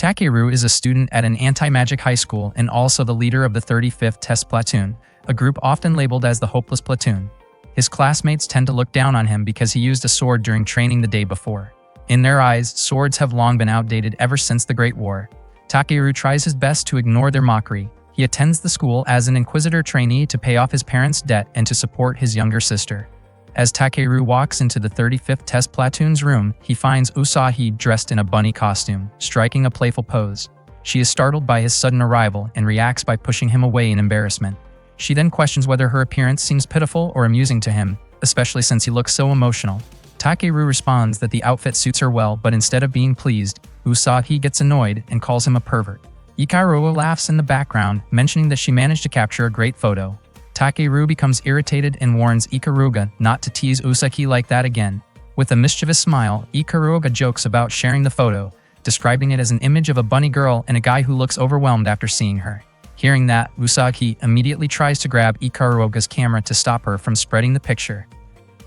Takeru is a student at an anti-magic high school and also the leader of the 35th Test Platoon, a group often labeled as the Hopeless Platoon. His classmates tend to look down on him because he used a sword during training the day before. In their eyes, swords have long been outdated ever since the Great War. Takeru tries his best to ignore their mockery. He attends the school as an Inquisitor trainee to pay off his parents' debt and to support his younger sister. As Takeru walks into the 35th Test Platoon's room, he finds Usagi dressed in a bunny costume, striking a playful pose. She is startled by his sudden arrival and reacts by pushing him away in embarrassment. She then questions whether her appearance seems pitiful or amusing to him, especially since he looks so emotional. Takeru responds that the outfit suits her well, but instead of being pleased, Usagi gets annoyed and calls him a pervert. Ikaruga laughs in the background, mentioning that she managed to capture a great photo. Takeru becomes irritated and warns Ikaruga not to tease Usagi like that again. With a mischievous smile, Ikaruga jokes about sharing the photo, describing it as an image of a bunny girl and a guy who looks overwhelmed after seeing her. Hearing that, Usagi immediately tries to grab Ikaruga's camera to stop her from spreading the picture.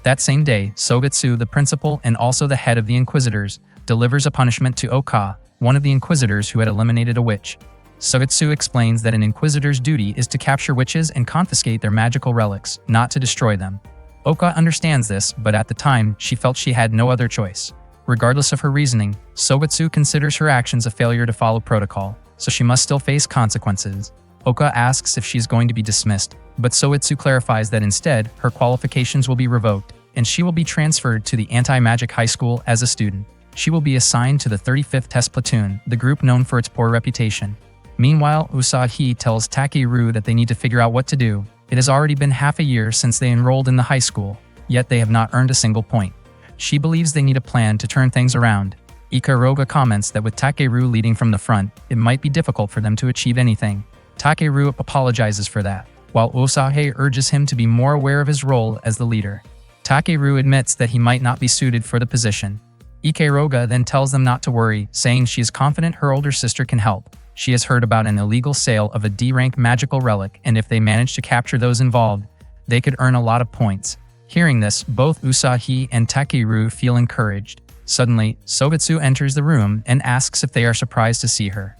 That same day, Sogetsu, the principal and also the head of the Inquisitors, delivers a punishment to Oka, one of the Inquisitors who had eliminated a witch. Sogetsu explains that an Inquisitor's duty is to capture witches and confiscate their magical relics, not to destroy them. Oka understands this, but at the time, she felt she had no other choice. Regardless of her reasoning, Sogetsu considers her actions a failure to follow protocol, so she must still face consequences. Oka asks if she's going to be dismissed, but Sogetsu clarifies that instead, her qualifications will be revoked, and she will be transferred to the anti-magic high school as a student. She will be assigned to the 35th Test Platoon, the group known for its poor reputation. Meanwhile, Usagi tells Takeru that they need to figure out what to do. It has already been half a year since they enrolled in the high school, yet they have not earned a single point. She believes they need a plan to turn things around. Ikaruga comments that with Takeru leading from the front, it might be difficult for them to achieve anything. Takeru apologizes for that, while Usagi urges him to be more aware of his role as the leader. Takeru admits that he might not be suited for the position. Ikaruga then tells them not to worry, saying she is confident her older sister can help. She has heard about an illegal sale of a D-rank magical relic, and if they manage to capture those involved, they could earn a lot of points. Hearing this, both Usagi and Takeru feel encouraged. Suddenly, Sogetsu enters the room and asks if they are surprised to see her.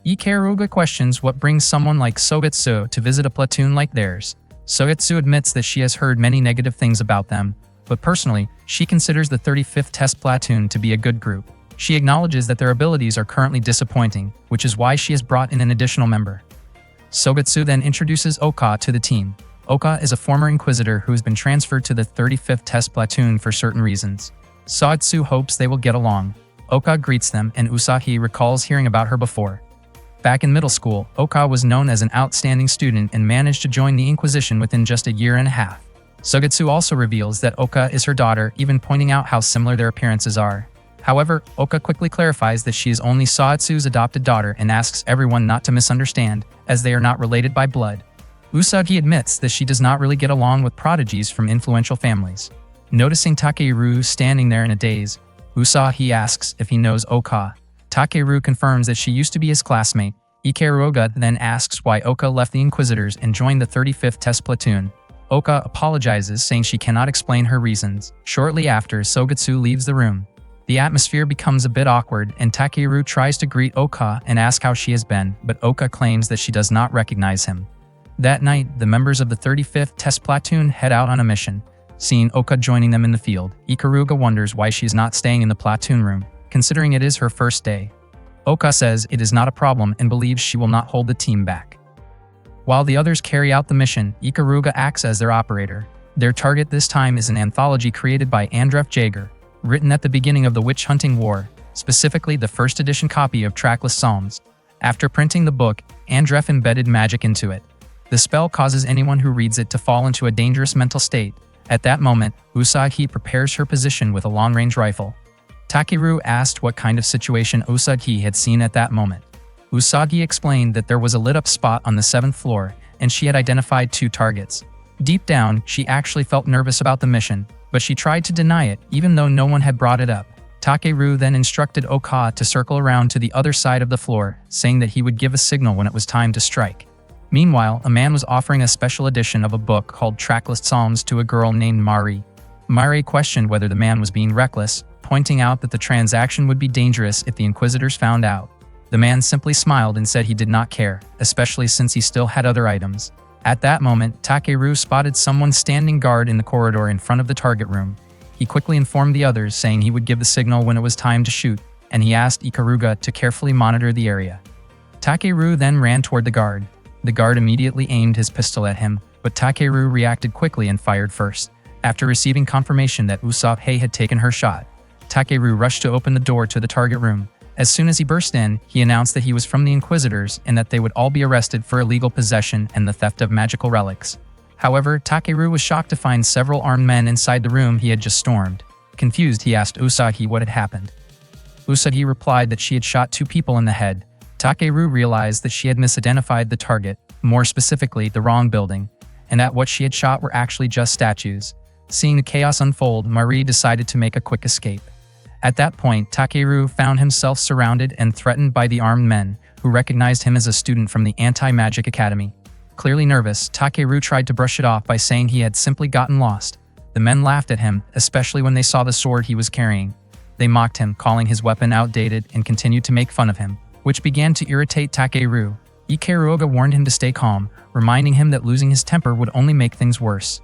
Ikaruga questions what brings someone like Sogetsu to visit a platoon like theirs. Sogetsu admits that she has heard many negative things about them, but personally, she considers the 35th Test Platoon to be a good group. She acknowledges that their abilities are currently disappointing, which is why she has brought in an additional member. Sogetsu then introduces Oka to the team. Oka is a former Inquisitor who has been transferred to the 35th Test Platoon for certain reasons. Sogetsu hopes they will get along. Oka greets them and Usagi recalls hearing about her before. Back in middle school, Oka was known as an outstanding student and managed to join the Inquisition within just a year and a half. Sogetsu also reveals that Oka is her daughter, even pointing out how similar their appearances are. However, Oka quickly clarifies that she is only Sogetsu's adopted daughter and asks everyone not to misunderstand, as they are not related by blood. Usagi admits that she does not really get along with prodigies from influential families. Noticing Takeru standing there in a daze, Usagi asks if he knows Oka. Takeru confirms that she used to be his classmate. Ikaruga then asks why Oka left the Inquisitors and joined the 35th Test Platoon. Oka apologizes, saying she cannot explain her reasons. Shortly after, Sogetsu leaves the room. The atmosphere becomes a bit awkward, and Takeru tries to greet Oka and ask how she has been, but Oka claims that she does not recognize him. That night, the members of the 35th Test Platoon head out on a mission. Seeing Oka joining them in the field, Ikaruga wonders why she is not staying in the platoon room, considering it is her first day. Oka says it is not a problem and believes she will not hold the team back. While the others carry out the mission, Ikaruga acts as their operator. Their target this time is an anthology created by Andref Jaeger, written at the beginning of the Witch Hunting War, specifically the first edition copy of Trackless Psalms. After printing the book, Andref embedded magic into it. The spell causes anyone who reads it to fall into a dangerous mental state. At that moment, Usagi prepares her position with a long-range rifle. Takeru asked what kind of situation Usagi had seen at that moment. Usagi explained that there was a lit-up spot on the 7th floor, and she had identified 2 targets. Deep down, she actually felt nervous about the mission, but she tried to deny it, even though no one had brought it up. Takeru then instructed Oka to circle around to the other side of the floor, saying that he would give a signal when it was time to strike. Meanwhile, a man was offering a special edition of a book called Trackless Psalms to a girl named Mari. Mari questioned whether the man was being reckless, pointing out that the transaction would be dangerous if the Inquisitors found out. The man simply smiled and said he did not care, especially since he still had other items. At that moment, Takeru spotted someone standing guard in the corridor in front of the target room. He quickly informed the others, saying he would give the signal when it was time to shoot, and he asked Ikaruga to carefully monitor the area. Takeru then ran toward the guard. The guard immediately aimed his pistol at him, but Takeru reacted quickly and fired first. After receiving confirmation that Usopp had taken her shot, Takeru rushed to open the door to the target room. As soon as he burst in, he announced that he was from the Inquisitors and that they would all be arrested for illegal possession and the theft of magical relics. However, Takeru was shocked to find several armed men inside the room he had just stormed. Confused, he asked Usagi what had happened. Usagi replied that she had shot 2 people in the head. Takeru realized that she had misidentified the target, more specifically the wrong building, and that what she had shot were actually just statues. Seeing the chaos unfold, Marie decided to make a quick escape. At that point, Takeru found himself surrounded and threatened by the armed men, who recognized him as a student from the Anti-Magic Academy. Clearly nervous, Takeru tried to brush it off by saying he had simply gotten lost. The men laughed at him, especially when they saw the sword he was carrying. They mocked him, calling his weapon outdated, and continued to make fun of him, which began to irritate Takeru. Ikaruga warned him to stay calm, reminding him that losing his temper would only make things worse.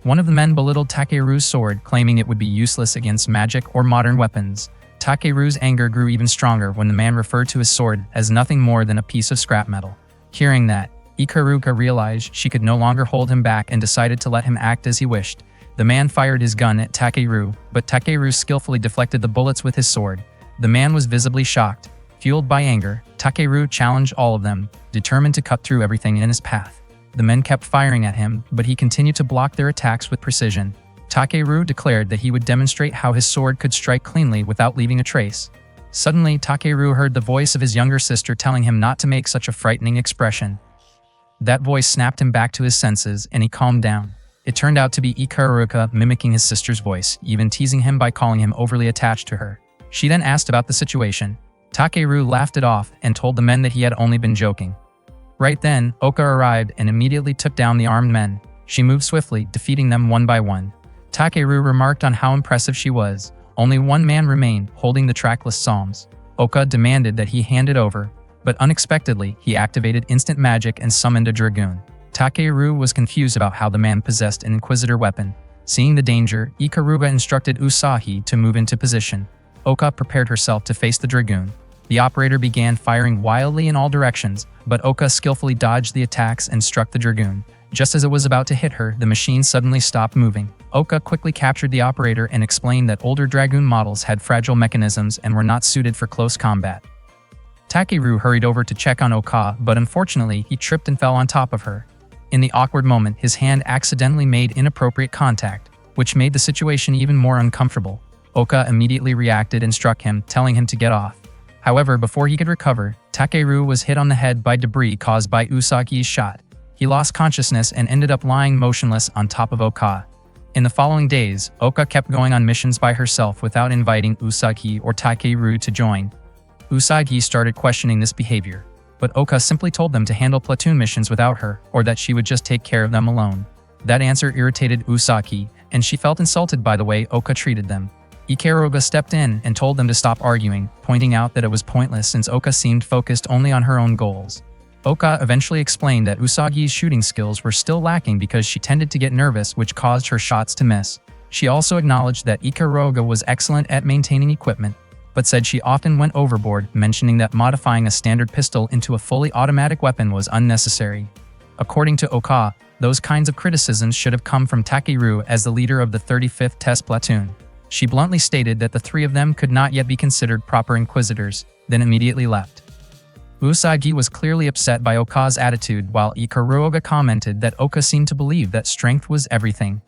One of the men belittled Takeru's sword, claiming it would be useless against magic or modern weapons. Takeru's anger grew even stronger when the man referred to his sword as nothing more than a piece of scrap metal. Hearing that, Ikaruga realized she could no longer hold him back and decided to let him act as he wished. The man fired his gun at Takeru, but Takeru skillfully deflected the bullets with his sword. The man was visibly shocked. Fueled by anger, Takeru challenged all of them, determined to cut through everything in his path. The men kept firing at him, but he continued to block their attacks with precision. Takeru declared that he would demonstrate how his sword could strike cleanly without leaving a trace. Suddenly, Takeru heard the voice of his younger sister telling him not to make such a frightening expression. That voice snapped him back to his senses, and he calmed down. It turned out to be Ikaruga mimicking his sister's voice, even teasing him by calling him overly attached to her. She then asked about the situation. Takeru laughed it off and told the men that he had only been joking. Right then, Oka arrived and immediately took down the armed men. She moved swiftly, defeating them one by one. Takeru remarked on how impressive she was. Only one man remained, holding the trackless psalms. Oka demanded that he hand it over, but unexpectedly, he activated instant magic and summoned a dragoon. Takeru was confused about how the man possessed an Inquisitor weapon. Seeing the danger, Ikaruga instructed Usagi to move into position. Oka prepared herself to face the dragoon. The operator began firing wildly in all directions, but Oka skillfully dodged the attacks and struck the dragoon. Just as it was about to hit her, the machine suddenly stopped moving. Oka quickly captured the operator and explained that older dragoon models had fragile mechanisms and were not suited for close combat. Takeru hurried over to check on Oka, but unfortunately, he tripped and fell on top of her. In the awkward moment, his hand accidentally made inappropriate contact, which made the situation even more uncomfortable. Oka immediately reacted and struck him, telling him to get off. However, before he could recover, Takeru was hit on the head by debris caused by Usagi's shot. He lost consciousness and ended up lying motionless on top of Oka. In the following days, Oka kept going on missions by herself without inviting Usagi or Takeru to join. Usagi started questioning this behavior, but Oka simply told them to handle platoon missions without her, or that she would just take care of them alone. That answer irritated Usagi, and she felt insulted by the way Oka treated them. Ikaruga stepped in and told them to stop arguing, pointing out that it was pointless since Oka seemed focused only on her own goals. Oka eventually explained that Usagi's shooting skills were still lacking because she tended to get nervous, which caused her shots to miss. She also acknowledged that Ikaruga was excellent at maintaining equipment, but said she often went overboard, mentioning that modifying a standard pistol into a fully automatic weapon was unnecessary. According to Oka, those kinds of criticisms should have come from Takeru as the leader of the 35th Test Platoon. She bluntly stated that the 3 of them could not yet be considered proper Inquisitors, then immediately left. Usagi was clearly upset by Oka's attitude, while Ikaruga commented that Oka seemed to believe that strength was everything.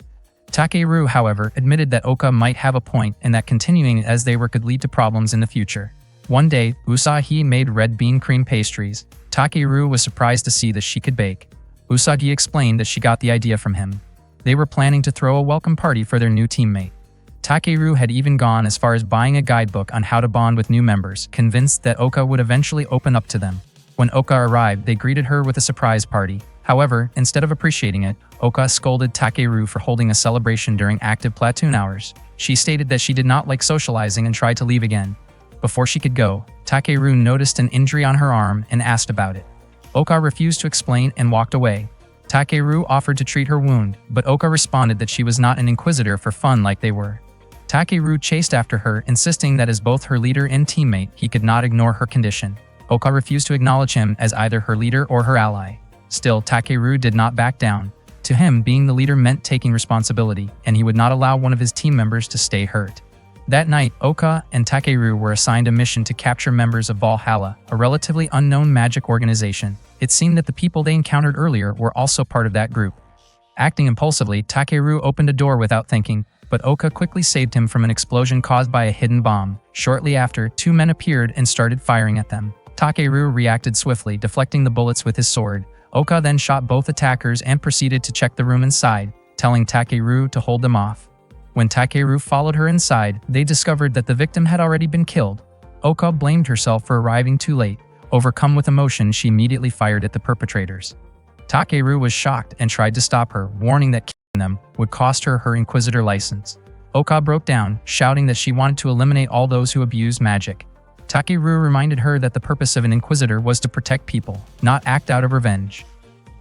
Takeru, however, admitted that Oka might have a point and that continuing as they were could lead to problems in the future. One day, Usagi made red bean cream pastries. Takeru was surprised to see that she could bake. Usagi explained that she got the idea from him. They were planning to throw a welcome party for their new teammate. Takeru had even gone as far as buying a guidebook on how to bond with new members, convinced that Oka would eventually open up to them. When Oka arrived, they greeted her with a surprise party. However, instead of appreciating it, Oka scolded Takeru for holding a celebration during active platoon hours. She stated that she did not like socializing and tried to leave again. Before she could go, Takeru noticed an injury on her arm and asked about it. Oka refused to explain and walked away. Takeru offered to treat her wound, but Oka responded that she was not an inquisitor for fun like they were. Takeru chased after her, insisting that as both her leader and teammate, he could not ignore her condition. Oka refused to acknowledge him as either her leader or her ally. Still, Takeru did not back down. To him, being the leader meant taking responsibility, and he would not allow one of his team members to stay hurt. That night, Oka and Takeru were assigned a mission to capture members of Valhalla, a relatively unknown magic organization. It seemed that the people they encountered earlier were also part of that group. Acting impulsively, Takeru opened a door without thinking, but Oka quickly saved him from an explosion caused by a hidden bomb. Shortly after, two men appeared and started firing at them. Takeru reacted swiftly, deflecting the bullets with his sword. Oka then shot both attackers and proceeded to check the room inside, telling Takeru to hold them off. When Takeru followed her inside, they discovered that the victim had already been killed. Oka blamed herself for arriving too late. Overcome with emotion, she immediately fired at the perpetrators. Takeru was shocked and tried to stop her, warning that killing them would cost her her Inquisitor license. Oka broke down, shouting that she wanted to eliminate all those who abused magic. Takeru reminded her that the purpose of an Inquisitor was to protect people, not act out of revenge.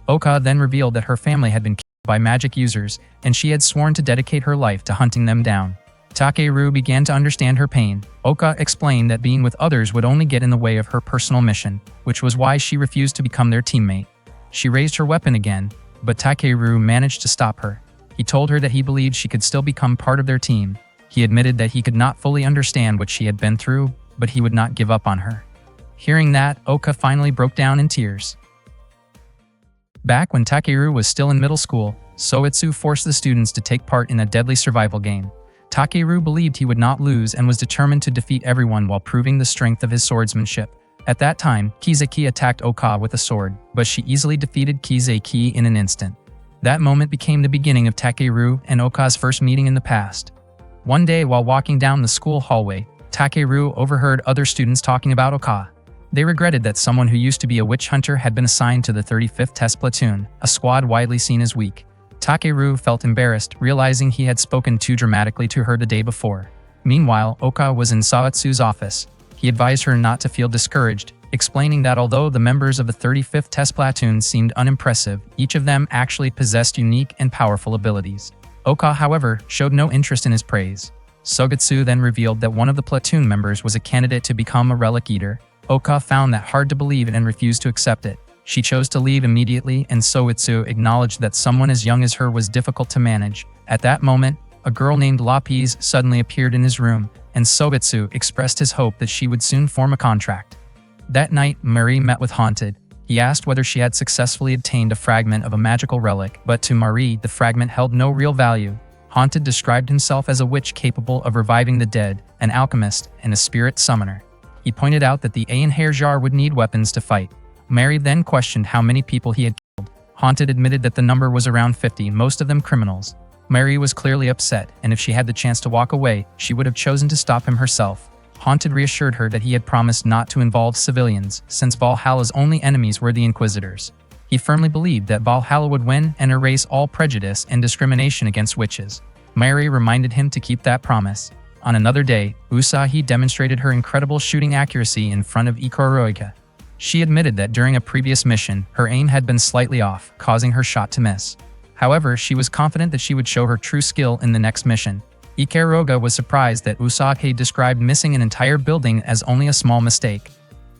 Oka then revealed that her family had been killed by magic users, and she had sworn to dedicate her life to hunting them down. Takeru began to understand her pain. Oka explained that being with others would only get in the way of her personal mission, which was why she refused to become their teammate. She raised her weapon again, but Takeru managed to stop her. He told her that he believed she could still become part of their team. He admitted that he could not fully understand what she had been through, but he would not give up on her. Hearing that, Oka finally broke down in tears. Back when Takeru was still in middle school, Soitsu forced the students to take part in a deadly survival game. Takeru believed he would not lose and was determined to defeat everyone while proving the strength of his swordsmanship. At that time, Kizaki attacked Oka with a sword, but she easily defeated Kizaki in an instant. That moment became the beginning of Takeru and Oka's first meeting in the past. One day while walking down the school hallway, Takeru overheard other students talking about Oka. They regretted that someone who used to be a witch hunter had been assigned to the 35th Test Platoon, a squad widely seen as weak. Takeru felt embarrassed, realizing he had spoken too dramatically to her the day before. Meanwhile, Oka was in Soitsu's office. He advised her not to feel discouraged, explaining that although the members of the 35th Test Platoon seemed unimpressive, each of them actually possessed unique and powerful abilities. Oka, however, showed no interest in his praise. Sogetsu then revealed that one of the platoon members was a candidate to become a relic eater. Oka found that hard to believe and refused to accept it. She chose to leave immediately, and Soitsu acknowledged that someone as young as her was difficult to manage. At that moment, a girl named Lapis suddenly appeared in his room, and Sogetsu expressed his hope that she would soon form a contract. That night, Marie met with Haunted. He asked whether she had successfully obtained a fragment of a magical relic, but to Marie, the fragment held no real value. Haunted described himself as a witch capable of reviving the dead, an alchemist, and a spirit summoner. He pointed out that the Einherjar would need weapons to fight. Mary then questioned how many people he had killed. Haunted admitted that the number was around 50, most of them criminals. Mary was clearly upset, and if she had the chance to walk away, she would have chosen to stop him herself. Haunted reassured her that he had promised not to involve civilians, since Valhalla's only enemies were the Inquisitors. He firmly believed that Valhalla would win and erase all prejudice and discrimination against witches. Mary reminded him to keep that promise. On another day, Usagi demonstrated her incredible shooting accuracy in front of Ikuruga. She admitted that during a previous mission, her aim had been slightly off, causing her shot to miss. However, she was confident that she would show her true skill in the next mission. Ikuruga was surprised that Usagi described missing an entire building as only a small mistake.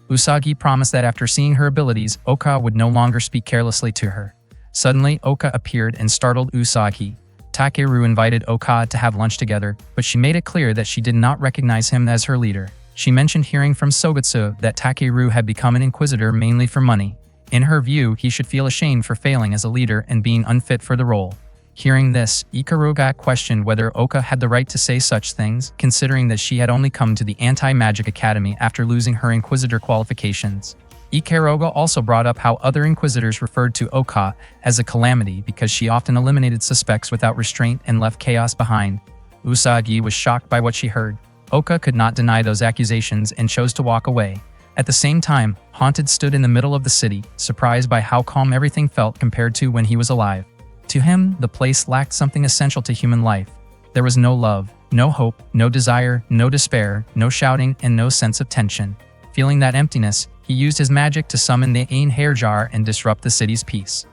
Usagi promised that after seeing her abilities, Oka would no longer speak carelessly to her. Suddenly, Oka appeared and startled Usagi. Takeru invited Oka to have lunch together, but she made it clear that she did not recognize him as her leader. She mentioned hearing from Sogetsu that Takeru had become an Inquisitor mainly for money. In her view, he should feel ashamed for failing as a leader and being unfit for the role. Hearing this, Ikuruga questioned whether Oka had the right to say such things, considering that she had only come to the Anti-Magic Academy after losing her Inquisitor qualifications. Ikuruga also brought up how other Inquisitors referred to Oka as a calamity because she often eliminated suspects without restraint and left chaos behind. Usagi was shocked by what she heard. Oka could not deny those accusations and chose to walk away. At the same time, Haunted stood in the middle of the city, surprised by how calm everything felt compared to when he was alive. To him, the place lacked something essential to human life. There was no love, no hope, no desire, no despair, no shouting, and no sense of tension. Feeling that emptiness, he used his magic to summon the Einherjar and disrupt the city's peace.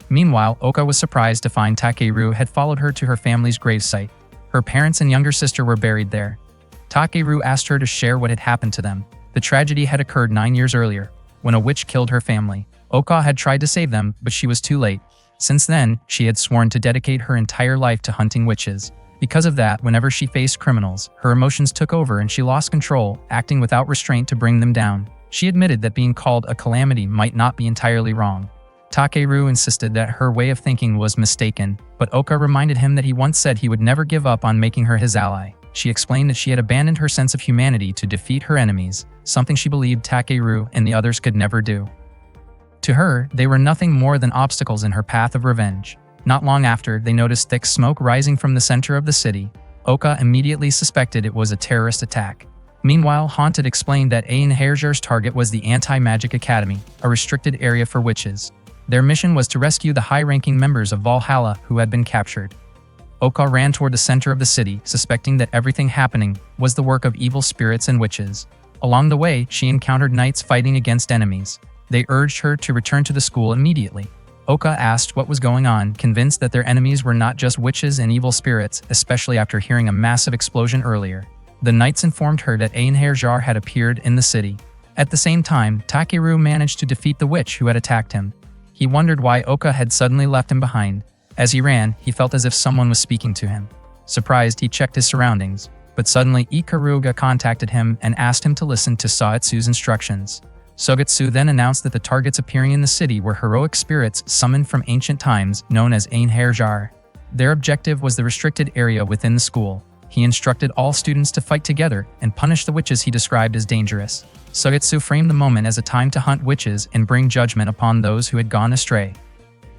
Meanwhile, Oka was surprised to find Takeru had followed her to her family's gravesite. Her parents and younger sister were buried there. Takeru asked her to share what had happened to them. The tragedy had occurred 9 years earlier, when a witch killed her family. Oka had tried to save them, but she was too late. Since then, she had sworn to dedicate her entire life to hunting witches. Because of that, whenever she faced criminals, her emotions took over and she lost control, acting without restraint to bring them down. She admitted that being called a calamity might not be entirely wrong. Takeru insisted that her way of thinking was mistaken, but Oka reminded him that he once said he would never give up on making her his ally. She explained that she had abandoned her sense of humanity to defeat her enemies, something she believed Takeru and the others could never do. To her, they were nothing more than obstacles in her path of revenge. Not long after, they noticed thick smoke rising from the center of the city. Oka immediately suspected it was a terrorist attack. Meanwhile, Haunted explained that Einherjar's target was the Anti-Magic Academy, a restricted area for witches. Their mission was to rescue the high-ranking members of Valhalla who had been captured. Oka ran toward the center of the city, suspecting that everything happening was the work of evil spirits and witches. Along the way, she encountered knights fighting against enemies. They urged her to return to the school immediately. Oka asked what was going on, convinced that their enemies were not just witches and evil spirits, especially after hearing a massive explosion earlier. The knights informed her that Einherjar had appeared in the city. At the same time, Takeru managed to defeat the witch who had attacked him. He wondered why Oka had suddenly left him behind. As he ran, he felt as if someone was speaking to him. Surprised, he checked his surroundings, but suddenly Ikaruga contacted him and asked him to listen to Sogetsu's instructions. Sogetsu then announced that the targets appearing in the city were heroic spirits summoned from ancient times, known as Einherjar. Their objective was the restricted area within the school. He instructed all students to fight together and punish the witches he described as dangerous. Sogetsu framed the moment as a time to hunt witches and bring judgment upon those who had gone astray.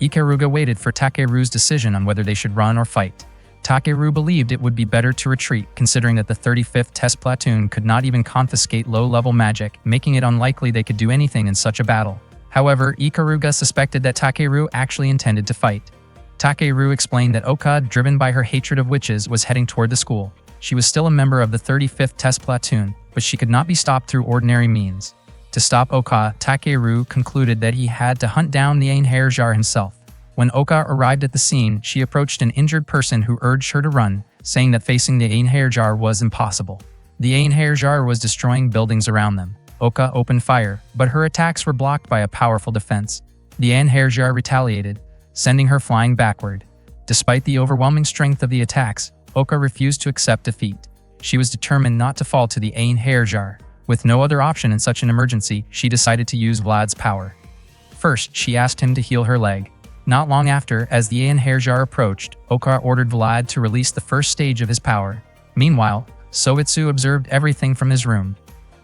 Ikaruga waited for Takeru's decision on whether they should run or fight. Takeru believed it would be better to retreat, considering that the 35th Test Platoon could not even confiscate low-level magic, making it unlikely they could do anything in such a battle. However, Ikaruga suspected that Takeru actually intended to fight. Takeru explained that Oka, driven by her hatred of witches, was heading toward the school. She was still a member of the 35th Test Platoon, but she could not be stopped through ordinary means. To stop Oka, Takeru concluded that he had to hunt down the Einherjar himself. When Oka arrived at the scene, she approached an injured person who urged her to run, saying that facing the Einherjar was impossible. The Einherjar was destroying buildings around them. Oka opened fire, but her attacks were blocked by a powerful defense. The Einherjar retaliated, sending her flying backward. Despite the overwhelming strength of the attacks, Oka refused to accept defeat. She was determined not to fall to the Einherjar. With no other option in such an emergency, she decided to use Vlad's power. First, she asked him to heal her leg. Not long after, as the Einherjar approached, Oka ordered Vlad to release the first stage of his power. Meanwhile, Sogetsu observed everything from his room.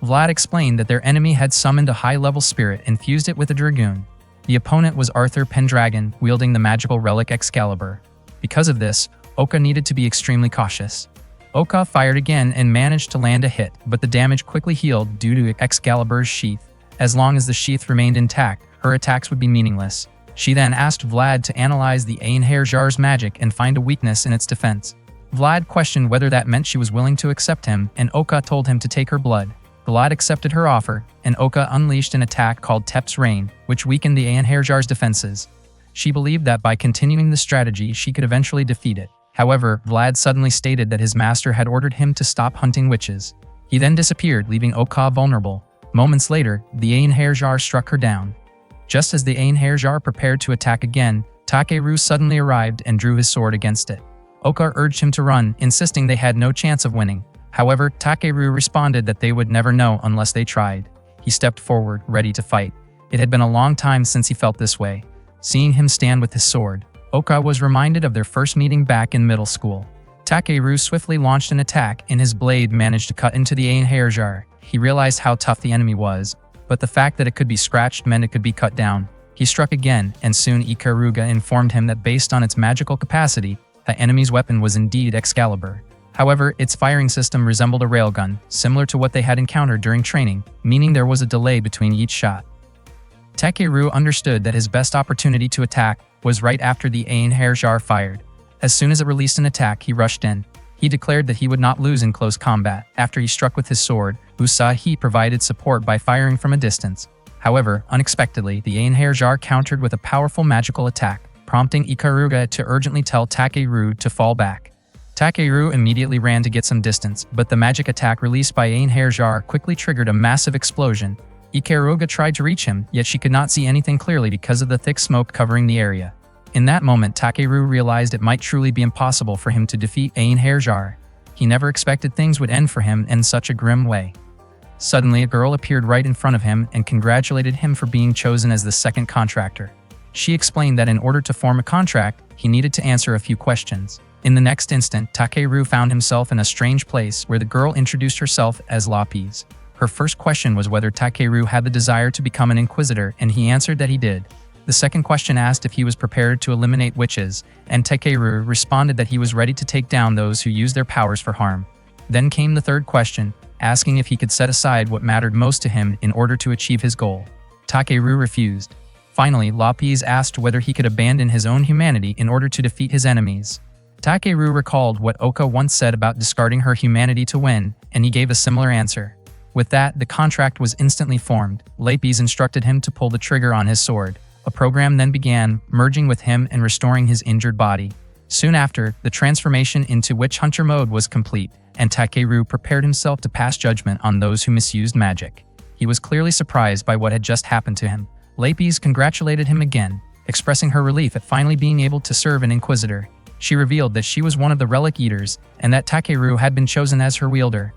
Vlad explained that their enemy had summoned a high-level spirit and fused it with a dragoon. The opponent was Arthur Pendragon, wielding the magical relic Excalibur. Because of this, Oka needed to be extremely cautious. Oka fired again and managed to land a hit, but the damage quickly healed due to Excalibur's sheath. As long as the sheath remained intact, her attacks would be meaningless. She then asked Vlad to analyze the Einherjar's magic and find a weakness in its defense. Vlad questioned whether that meant she was willing to accept him, and Oka told him to take her blood. Vlad accepted her offer, and Oka unleashed an attack called Tep's Rain, which weakened the Einherjar's defenses. She believed that by continuing the strategy, she could eventually defeat it. However, Vlad suddenly stated that his master had ordered him to stop hunting witches. He then disappeared, leaving Oka vulnerable. Moments later, the Einherjar struck her down. Just as the Einherjar prepared to attack again, Takeru suddenly arrived and drew his sword against it. Oka urged him to run, insisting they had no chance of winning. However, Takeru responded that they would never know unless they tried. He stepped forward, ready to fight. It had been a long time since he felt this way. Seeing him stand with his sword, Oka was reminded of their first meeting back in middle school. Takeru swiftly launched an attack, and his blade managed to cut into the Einherjar. He realized how tough the enemy was, but the fact that it could be scratched meant it could be cut down. He struck again, and soon Ikaruga informed him that based on its magical capacity, the enemy's weapon was indeed Excalibur. However, its firing system resembled a railgun, similar to what they had encountered during training, meaning there was a delay between each shot. Takeru understood that his best opportunity to attack was right after the Einherjar fired. As soon as it released an attack, he rushed in. He declared that he would not lose in close combat. After he struck with his sword, Usagi provided support by firing from a distance. However, unexpectedly, the Einherjar countered with a powerful magical attack, prompting Ikaruga to urgently tell Takeru to fall back. Takeru immediately ran to get some distance, but the magic attack released by Einherjar quickly triggered a massive explosion. Ikaruga tried to reach him, yet she could not see anything clearly because of the thick smoke covering the area. In that moment, Takeru realized it might truly be impossible for him to defeat Einherjar. He never expected things would end for him in such a grim way. Suddenly, a girl appeared right in front of him and congratulated him for being chosen as the second contractor. She explained that in order to form a contract, he needed to answer a few questions. In the next instant, Takeru found himself in a strange place where the girl introduced herself as Lapis. Her first question was whether Takeru had the desire to become an inquisitor, and he answered that he did. The second question asked if he was prepared to eliminate witches, and Takeru responded that he was ready to take down those who use their powers for harm. Then came the third question, asking if he could set aside what mattered most to him in order to achieve his goal. Takeru refused. Finally, Lapis asked whether he could abandon his own humanity in order to defeat his enemies. Takeru recalled what Oka once said about discarding her humanity to win, and he gave a similar answer. With that, the contract was instantly formed. Lapis instructed him to pull the trigger on his sword. A program then began, merging with him and restoring his injured body. Soon after, the transformation into Witch Hunter mode was complete, and Takeru prepared himself to pass judgment on those who misused magic. He was clearly surprised by what had just happened to him. Lapis congratulated him again, expressing her relief at finally being able to serve an inquisitor. She revealed that she was one of the relic eaters, and that Takeru had been chosen as her wielder.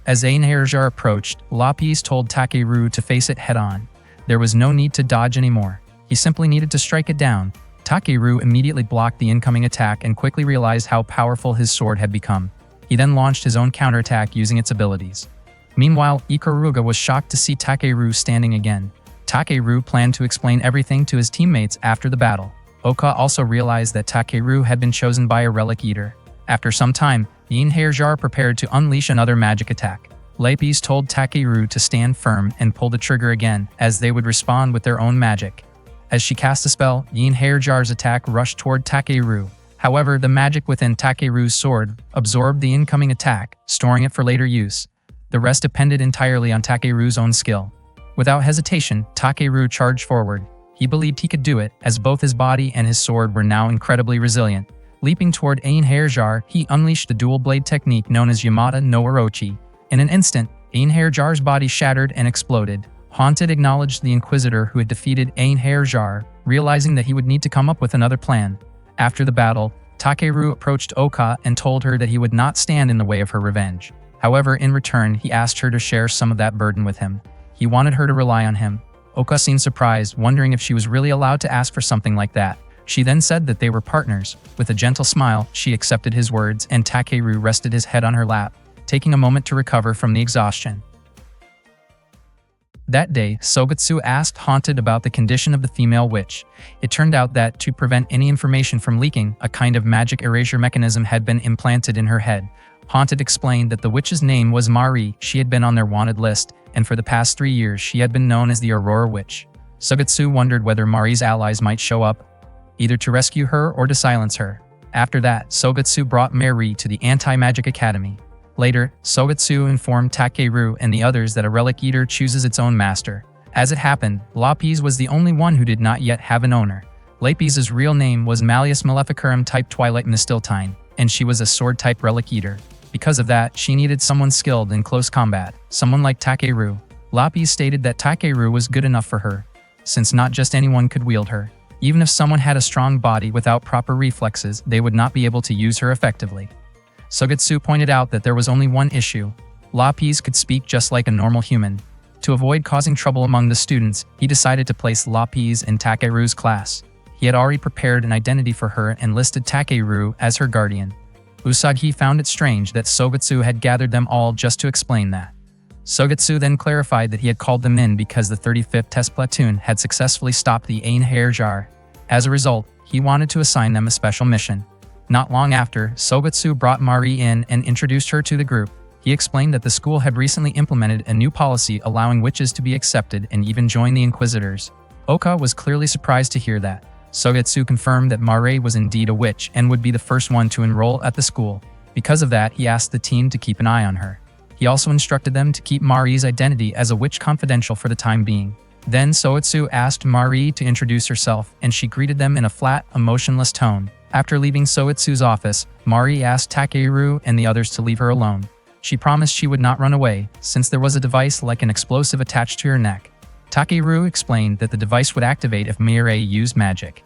As Einherjar approached, Lapis told Takeru to face it head-on. There was no need to dodge anymore. He simply needed to strike it down. Takeru immediately blocked the incoming attack and quickly realized how powerful his sword had become. He then launched his own counterattack using its abilities. Meanwhile, Ikaruga was shocked to see Takeru standing again. Takeru planned to explain everything to his teammates after the battle. Oka also realized that Takeru had been chosen by a relic eater. After some time, the Einherjar prepared to unleash another magic attack. Lapis told Takeru to stand firm and pull the trigger again, as they would respond with their own magic. As she cast a spell, Einherjar's attack rushed toward Takeru. However, the magic within Takeru's sword absorbed the incoming attack, storing it for later use. The rest depended entirely on Takeru's own skill. Without hesitation, Takeru charged forward. He believed he could do it, as both his body and his sword were now incredibly resilient. Leaping toward Einherjar, he unleashed the dual blade technique known as Yamata no Orochi. In an instant, Einherjar's body shattered and exploded. Haunted acknowledged the Inquisitor who had defeated Einherjar, realizing that he would need to come up with another plan. After the battle, Takeru approached Oka and told her that he would not stand in the way of her revenge. However, in return, he asked her to share some of that burden with him. He wanted her to rely on him. Oka seemed surprised, wondering if she was really allowed to ask for something like that. She then said that they were partners. With a gentle smile, she accepted his words, and Takeru rested his head on her lap, taking a moment to recover from the exhaustion. That day, Sogetsu asked Haunted about the condition of the female witch. It turned out that, to prevent any information from leaking, a kind of magic erasure mechanism had been implanted in her head. Haunted explained that the witch's name was Mari. She had been on their wanted list, and for the past 3 years she had been known as the Aurora Witch. Sogetsu wondered whether Mari's allies might show up, either to rescue her or to silence her. After that, Sogetsu brought Mari to the Anti-Magic Academy. Later, Sogetsu informed Takeru and the others that a relic eater chooses its own master. As it happened, Lapis was the only one who did not yet have an owner. Lapis's real name was Malleus Maleficarum type Twilight Mistiltine, and she was a sword-type relic eater. Because of that, she needed someone skilled in close combat, someone like Takeru. Lapis stated that Takeru was good enough for her, since not just anyone could wield her. Even if someone had a strong body without proper reflexes, they would not be able to use her effectively. Sogetsu pointed out that there was only one issue. Lapis could speak just like a normal human. To avoid causing trouble among the students, he decided to place Lapis in Takeru's class. He had already prepared an identity for her and listed Takeru as her guardian. Usagi found it strange that Sogetsu had gathered them all just to explain that. Sogetsu then clarified that he had called them in because the 35th Test Platoon had successfully stopped the Einherjar. As a result, he wanted to assign them a special mission. Not long after, Sogetsu brought Mari in and introduced her to the group. He explained that the school had recently implemented a new policy allowing witches to be accepted and even join the Inquisitors. Oka was clearly surprised to hear that. Sogetsu confirmed that Mari was indeed a witch and would be the first one to enroll at the school. Because of that, he asked the team to keep an eye on her. He also instructed them to keep Mari's identity as a witch confidential for the time being. Then Soetsu asked Mari to introduce herself, and she greeted them in a flat, emotionless tone. After leaving Soetsu's office, Mari asked Takeru and the others to leave her alone. She promised she would not run away, since there was a device like an explosive attached to her neck. Takeru explained that the device would activate if Mirai used magic.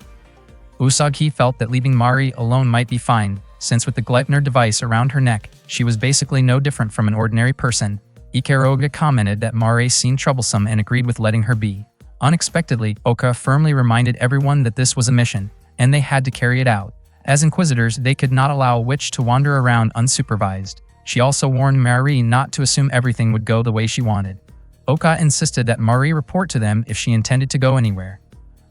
Usagi felt that leaving Mari alone might be fine, since with the Gleipnir device around her neck, she was basically no different from an ordinary person. Ikeruga commented that Mari seemed troublesome and agreed with letting her be. Unexpectedly, Oka firmly reminded everyone that this was a mission, and they had to carry it out. As Inquisitors, they could not allow a witch to wander around unsupervised. She also warned Mari not to assume everything would go the way she wanted. Oka insisted that Mari report to them if she intended to go anywhere.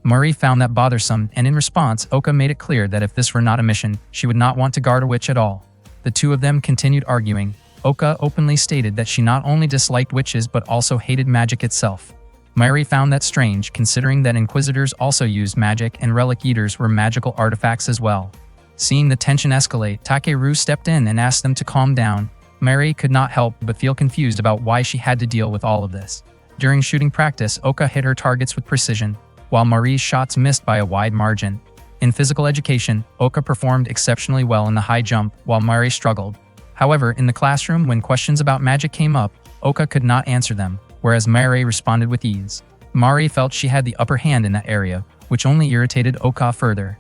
Mari found that bothersome, and in response, Oka made it clear that if this were not a mission, she would not want to guard a witch at all. The two of them continued arguing. Oka openly stated that she not only disliked witches but also hated magic itself. Mari found that strange, considering that Inquisitors also used magic and Relic Eaters were magical artifacts as well. Seeing the tension escalate, Takeru stepped in and asked them to calm down. Mari could not help but feel confused about why she had to deal with all of this. During shooting practice, Oka hit her targets with precision, while Mari's shots missed by a wide margin. In physical education, Oka performed exceptionally well in the high jump, while Mari struggled. However, in the classroom, when questions about magic came up, Oka could not answer them, whereas Mari responded with ease. Mari felt she had the upper hand in that area, which only irritated Oka further.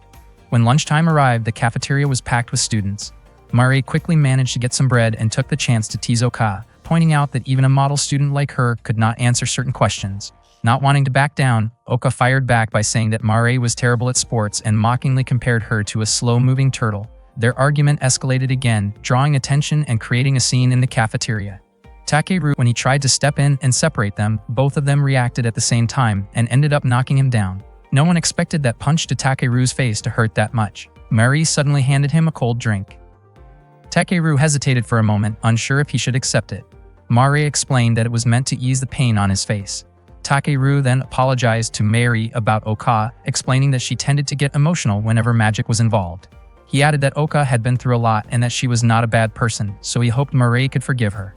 When lunchtime arrived, the cafeteria was packed with students. Mari quickly managed to get some bread and took the chance to tease Oka, pointing out that even a model student like her could not answer certain questions. Not wanting to back down, Oka fired back by saying that Mari was terrible at sports and mockingly compared her to a slow-moving turtle. Their argument escalated again, drawing attention and creating a scene in the cafeteria. Takeru, when he tried to step in and separate them, both of them reacted at the same time and ended up knocking him down. No one expected that punch to Takeru's face to hurt that much. Mari suddenly handed him a cold drink. Takeru hesitated for a moment, unsure if he should accept it. Mari explained that it was meant to ease the pain on his face. Takeru then apologized to Mari about Oka, explaining that she tended to get emotional whenever magic was involved. He added that Oka had been through a lot and that she was not a bad person, so he hoped Mari could forgive her.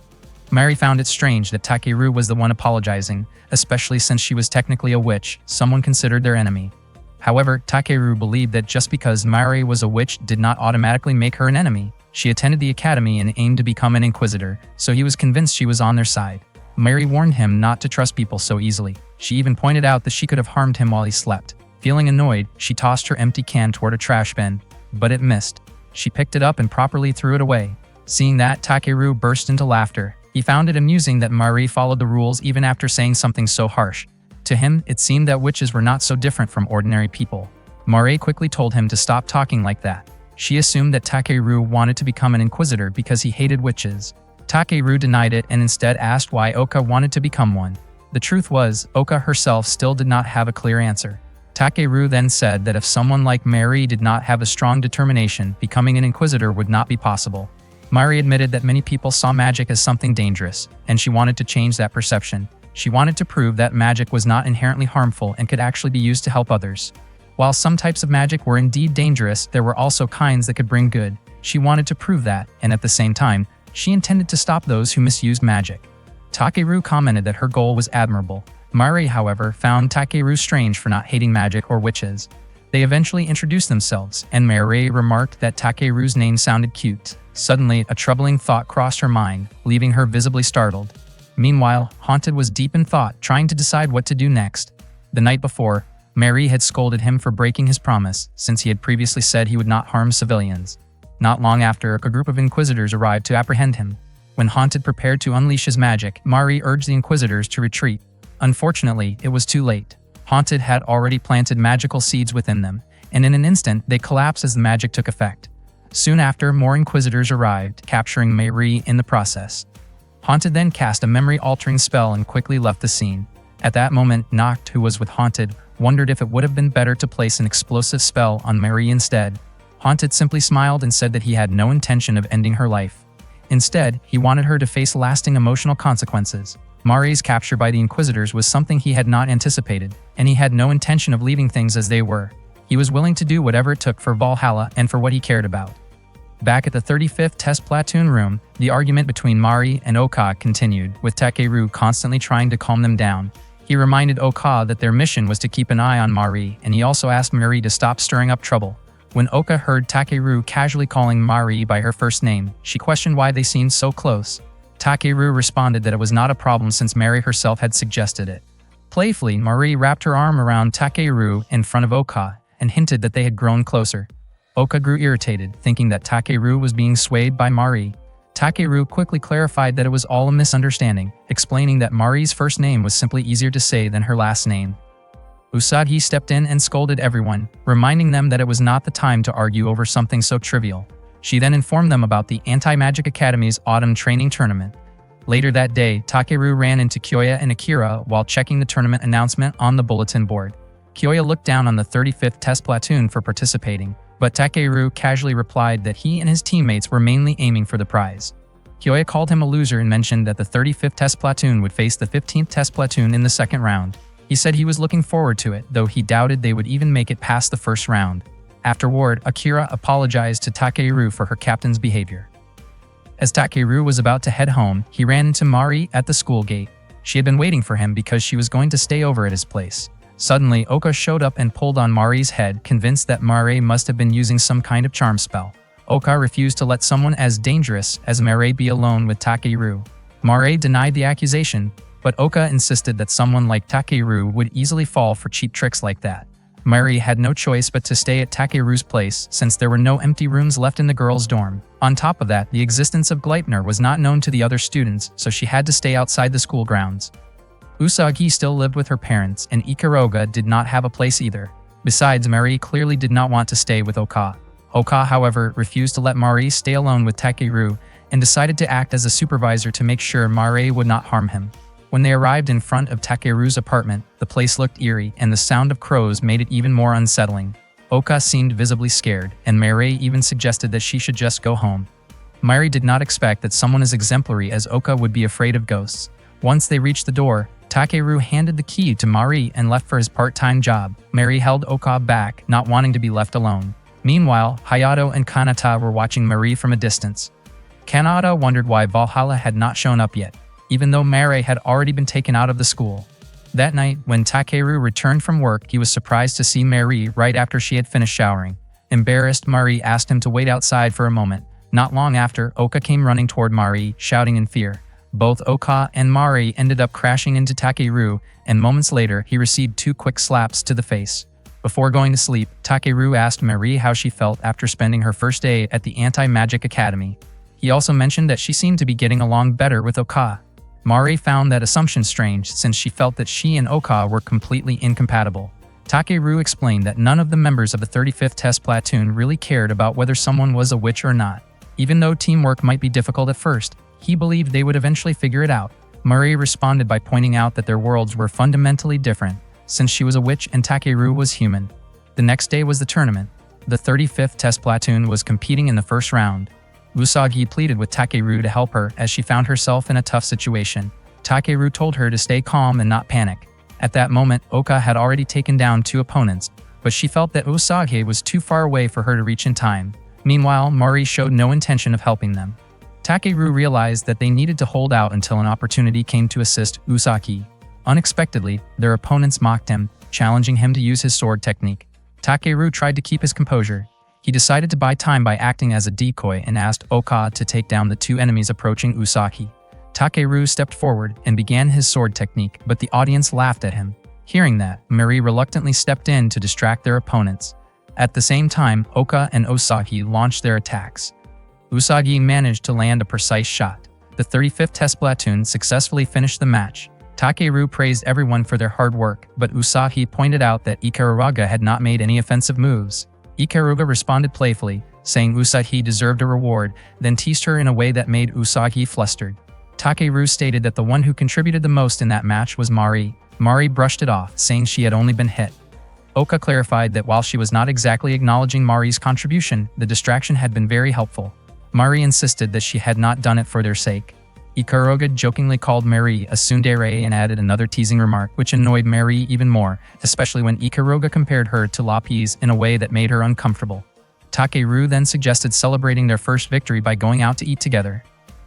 Mari found it strange that Takeru was the one apologizing, especially since she was technically a witch, someone considered their enemy. However, Takeru believed that just because Mari was a witch did not automatically make her an enemy. She attended the academy and aimed to become an Inquisitor, so he was convinced she was on their side. Mari warned him not to trust people so easily. She even pointed out that she could have harmed him while he slept. Feeling annoyed, she tossed her empty can toward a trash bin, but it missed. She picked it up and properly threw it away. Seeing that, Takeru burst into laughter. He found it amusing that Mari followed the rules even after saying something so harsh. To him, it seemed that witches were not so different from ordinary people. Mari quickly told him to stop talking like that. She assumed that Takeru wanted to become an Inquisitor because he hated witches. Takeru denied it and instead asked why Oka wanted to become one. The truth was, Oka herself still did not have a clear answer. Takeru then said that if someone like Mari did not have a strong determination, becoming an Inquisitor would not be possible. Mari admitted that many people saw magic as something dangerous, and she wanted to change that perception. She wanted to prove that magic was not inherently harmful and could actually be used to help others. While some types of magic were indeed dangerous, there were also kinds that could bring good. She wanted to prove that, and at the same time, she intended to stop those who misused magic. Takeru commented that her goal was admirable. Mari, however, found Takeru strange for not hating magic or witches. They eventually introduced themselves, and Mari remarked that Takeru's name sounded cute. Suddenly, a troubling thought crossed her mind, leaving her visibly startled. Meanwhile, Haunted was deep in thought, trying to decide what to do next. The night before, Mari had scolded him for breaking his promise, since he had previously said he would not harm civilians. Not long after, a group of Inquisitors arrived to apprehend him. When Haunted prepared to unleash his magic, Mari urged the Inquisitors to retreat. Unfortunately, it was too late. Haunted had already planted magical seeds within them, and in an instant, they collapsed as the magic took effect. Soon after, more Inquisitors arrived, capturing Mari in the process. Haunted then cast a memory-altering spell and quickly left the scene. At that moment, Noct, who was with Haunted, wondered if it would have been better to place an explosive spell on Mari instead. Haunted simply smiled and said that he had no intention of ending her life. Instead, he wanted her to face lasting emotional consequences. Mari's capture by the Inquisitors was something he had not anticipated, and he had no intention of leaving things as they were. He was willing to do whatever it took for Valhalla and for what he cared about. Back at the 35th Test Platoon room, the argument between Mari and Oka continued, with Takeru constantly trying to calm them down. He reminded Oka that their mission was to keep an eye on Mari, and he also asked Mari to stop stirring up trouble. When Oka heard Takeru casually calling Mari by her first name, she questioned why they seemed so close. Takeru responded that it was not a problem since Mari herself had suggested it. Playfully, Mari wrapped her arm around Takeru in front of Oka and hinted that they had grown closer. Oka grew irritated, thinking that Takeru was being swayed by Mari. Takeru quickly clarified that it was all a misunderstanding, explaining that Mari's first name was simply easier to say than her last name. Usagi stepped in and scolded everyone, reminding them that it was not the time to argue over something so trivial. She then informed them about the Anti-Magic Academy's autumn training tournament. Later that day, Takeru ran into Kyoya and Akira while checking the tournament announcement on the bulletin board. Kyoya looked down on the 35th Test Platoon for participating, but Takeru casually replied that he and his teammates were mainly aiming for the prize. Kyoya called him a loser and mentioned that the 35th Test Platoon would face the 15th Test Platoon in the second round. He said he was looking forward to it, though he doubted they would even make it past the first round. Afterward, Akira apologized to Takeru for her captain's behavior. As Takeru was about to head home, he ran into Mari at the school gate. She had been waiting for him because she was going to stay over at his place. Suddenly, Oka showed up and pulled on Mari's head, convinced that Mari must have been using some kind of charm spell. Oka refused to let someone as dangerous as Mari be alone with Takeru. Mari denied the accusation, but Oka insisted that someone like Takeru would easily fall for cheap tricks like that. Mari had no choice but to stay at Takeru's place since there were no empty rooms left in the girls' dorm. On top of that, the existence of Gleipnir was not known to the other students, so she had to stay outside the school grounds. Usagi still lived with her parents, and Ikaruga did not have a place either. Besides, Mari clearly did not want to stay with Oka. Oka, however, refused to let Mari stay alone with Takeru and decided to act as a supervisor to make sure Mari would not harm him. When they arrived in front of Takeru's apartment, the place looked eerie and the sound of crows made it even more unsettling. Oka seemed visibly scared, and Mari even suggested that she should just go home. Mari did not expect that someone as exemplary as Oka would be afraid of ghosts. Once they reached the door, Takeru handed the key to Mari and left for his part-time job. Mari held Oka back, not wanting to be left alone. Meanwhile, Hayato and Kanata were watching Mari from a distance. Kanata wondered why Valhalla had not shown up yet, even though Mari had already been taken out of the school. That night, when Takeru returned from work, he was surprised to see Mari right after she had finished showering. Embarrassed, Mari asked him to wait outside for a moment. Not long after, Oka came running toward Mari, shouting in fear. Both Oka and Mari ended up crashing into Takeru, and moments later, he received 2 quick slaps to the face. Before going to sleep, Takeru asked Mari how she felt after spending her first day at the Anti-Magic Academy. He also mentioned that she seemed to be getting along better with Oka. Mari found that assumption strange since she felt that she and Oka were completely incompatible. Takeru explained that none of the members of the 35th Test Platoon really cared about whether someone was a witch or not. Even though teamwork might be difficult at first, he believed they would eventually figure it out. Mari responded by pointing out that their worlds were fundamentally different, since she was a witch and Takeru was human. The next day was the tournament. The 35th Test Platoon was competing in the first round. Usagi pleaded with Takeru to help her as she found herself in a tough situation. Takeru told her to stay calm and not panic. At that moment, Oka had already taken down 2 opponents, but she felt that Usagi was too far away for her to reach in time. Meanwhile, Mari showed no intention of helping them. Takeru realized that they needed to hold out until an opportunity came to assist Usagi. Unexpectedly, their opponents mocked him, challenging him to use his sword technique. Takeru tried to keep his composure. He decided to buy time by acting as a decoy and asked Oka to take down the 2 enemies approaching Usagi. Takeru stepped forward and began his sword technique, but the audience laughed at him. Hearing that, Mari reluctantly stepped in to distract their opponents. At the same time, Oka and Usagi launched their attacks. Usagi managed to land a precise shot. The 35th Test Platoon successfully finished the match. Takeru praised everyone for their hard work, but Usagi pointed out that Ikaruga had not made any offensive moves. Ikaruga responded playfully, saying Usagi deserved a reward, then teased her in a way that made Usagi flustered. Takeru stated that the one who contributed the most in that match was Mari. Mari brushed it off, saying she had only been hit. Oka clarified that while she was not exactly acknowledging Mari's contribution, the distraction had been very helpful. Mari insisted that she had not done it for their sake. Ikaruga jokingly called Mari a tsundere and added another teasing remark, which annoyed Mari even more, especially when Ikaruga compared her to Lapis in a way that made her uncomfortable. Takeru then suggested celebrating their first victory by going out to eat together.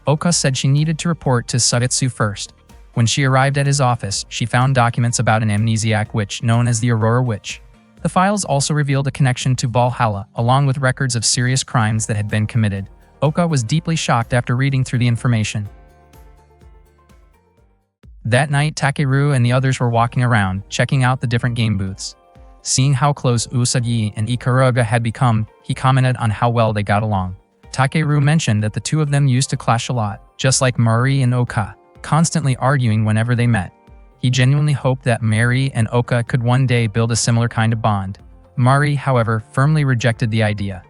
Oka said she needed to report to Sugetsu first. When she arrived at his office, she found documents about an amnesiac witch known as the Aurora Witch. The files also revealed a connection to Valhalla, along with records of serious crimes that had been committed. Oka was deeply shocked after reading through the information. That night, Takeru and the others were walking around, checking out the different game booths. Seeing how close Usagi and Ikaruga had become, he commented on how well they got along. Takeru mentioned that the two of them used to clash a lot, just like Mari and Oka, constantly arguing whenever they met. He genuinely hoped that Mari and Oka could one day build a similar kind of bond. Mari, however, firmly rejected the idea.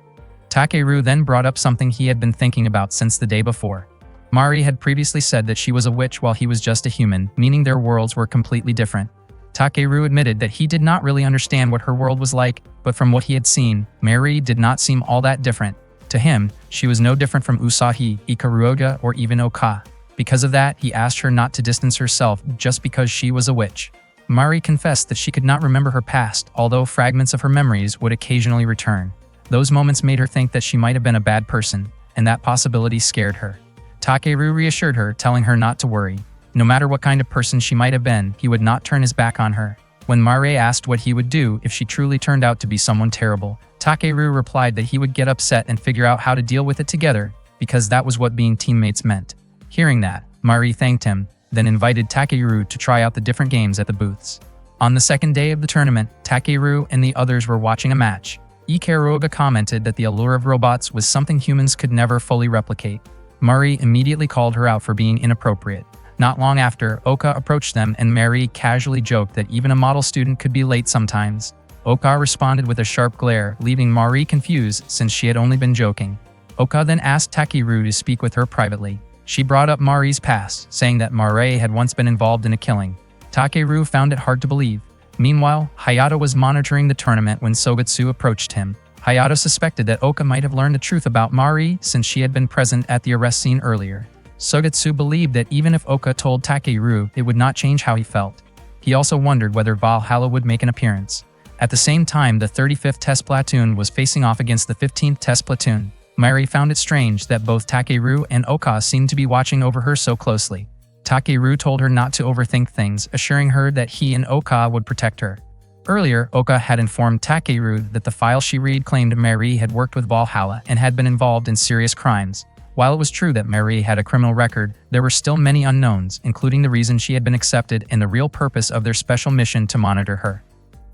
Takeru then brought up something he had been thinking about since the day before. Mari had previously said that she was a witch while he was just a human, meaning their worlds were completely different. Takeru admitted that he did not really understand what her world was like, but from what he had seen, Mari did not seem all that different. To him, she was no different from Usagi, Ikaruga, or even Oka. Because of that, he asked her not to distance herself just because she was a witch. Mari confessed that she could not remember her past, although fragments of her memories would occasionally return. Those moments made her think that she might have been a bad person, and that possibility scared her. Takeru reassured her, telling her not to worry. No matter what kind of person she might have been, he would not turn his back on her. When Mari asked what he would do if she truly turned out to be someone terrible, Takeru replied that he would get upset and figure out how to deal with it together, because that was what being teammates meant. Hearing that, Mari thanked him, then invited Takeru to try out the different games at the booths. On the second day of the tournament, Takeru and the others were watching a match. Ikaruga commented that the allure of robots was something humans could never fully replicate. Mari immediately called her out for being inappropriate. Not long after, Oka approached them and Mari casually joked that even a model student could be late sometimes. Oka responded with a sharp glare, leaving Mari confused since she had only been joking. Oka then asked Takeru to speak with her privately. She brought up Mari's past, saying that Mari had once been involved in a killing. Takeru found it hard to believe. Meanwhile, Hayato was monitoring the tournament when Sugetsu approached him. Hayato suspected that Oka might have learned the truth about Mari since she had been present at the arrest scene earlier. Sugetsu believed that even if Oka told Takeru, it would not change how he felt. He also wondered whether Valhalla would make an appearance. At the same time, the 35th Test Platoon was facing off against the 15th Test Platoon. Mari found it strange that both Takeru and Oka seemed to be watching over her so closely. Takeru told her not to overthink things, assuring her that he and Oka would protect her. Earlier, Oka had informed Takeru that the file she read claimed Mari had worked with Valhalla and had been involved in serious crimes. While it was true that Mari had a criminal record, there were still many unknowns, including the reason she had been accepted and the real purpose of their special mission to monitor her.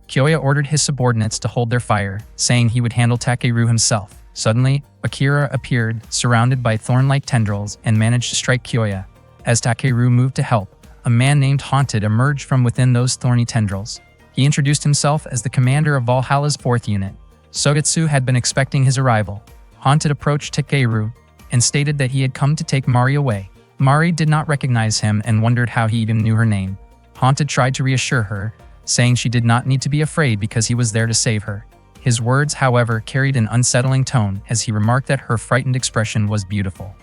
Kyoya ordered his subordinates to hold their fire, saying he would handle Takeru himself. Suddenly, Akira appeared, surrounded by thorn-like tendrils, and managed to strike Kyoya. As Takeru moved to help, a man named Haunted emerged from within those thorny tendrils. He introduced himself as the commander of Valhalla's 4th unit. Sugetsu had been expecting his arrival. Haunted approached Takeru and stated that he had come to take Mari away. Mari did not recognize him and wondered how he even knew her name. Haunted tried to reassure her, saying she did not need to be afraid because he was there to save her. His words, however, carried an unsettling tone as he remarked that her frightened expression was beautiful.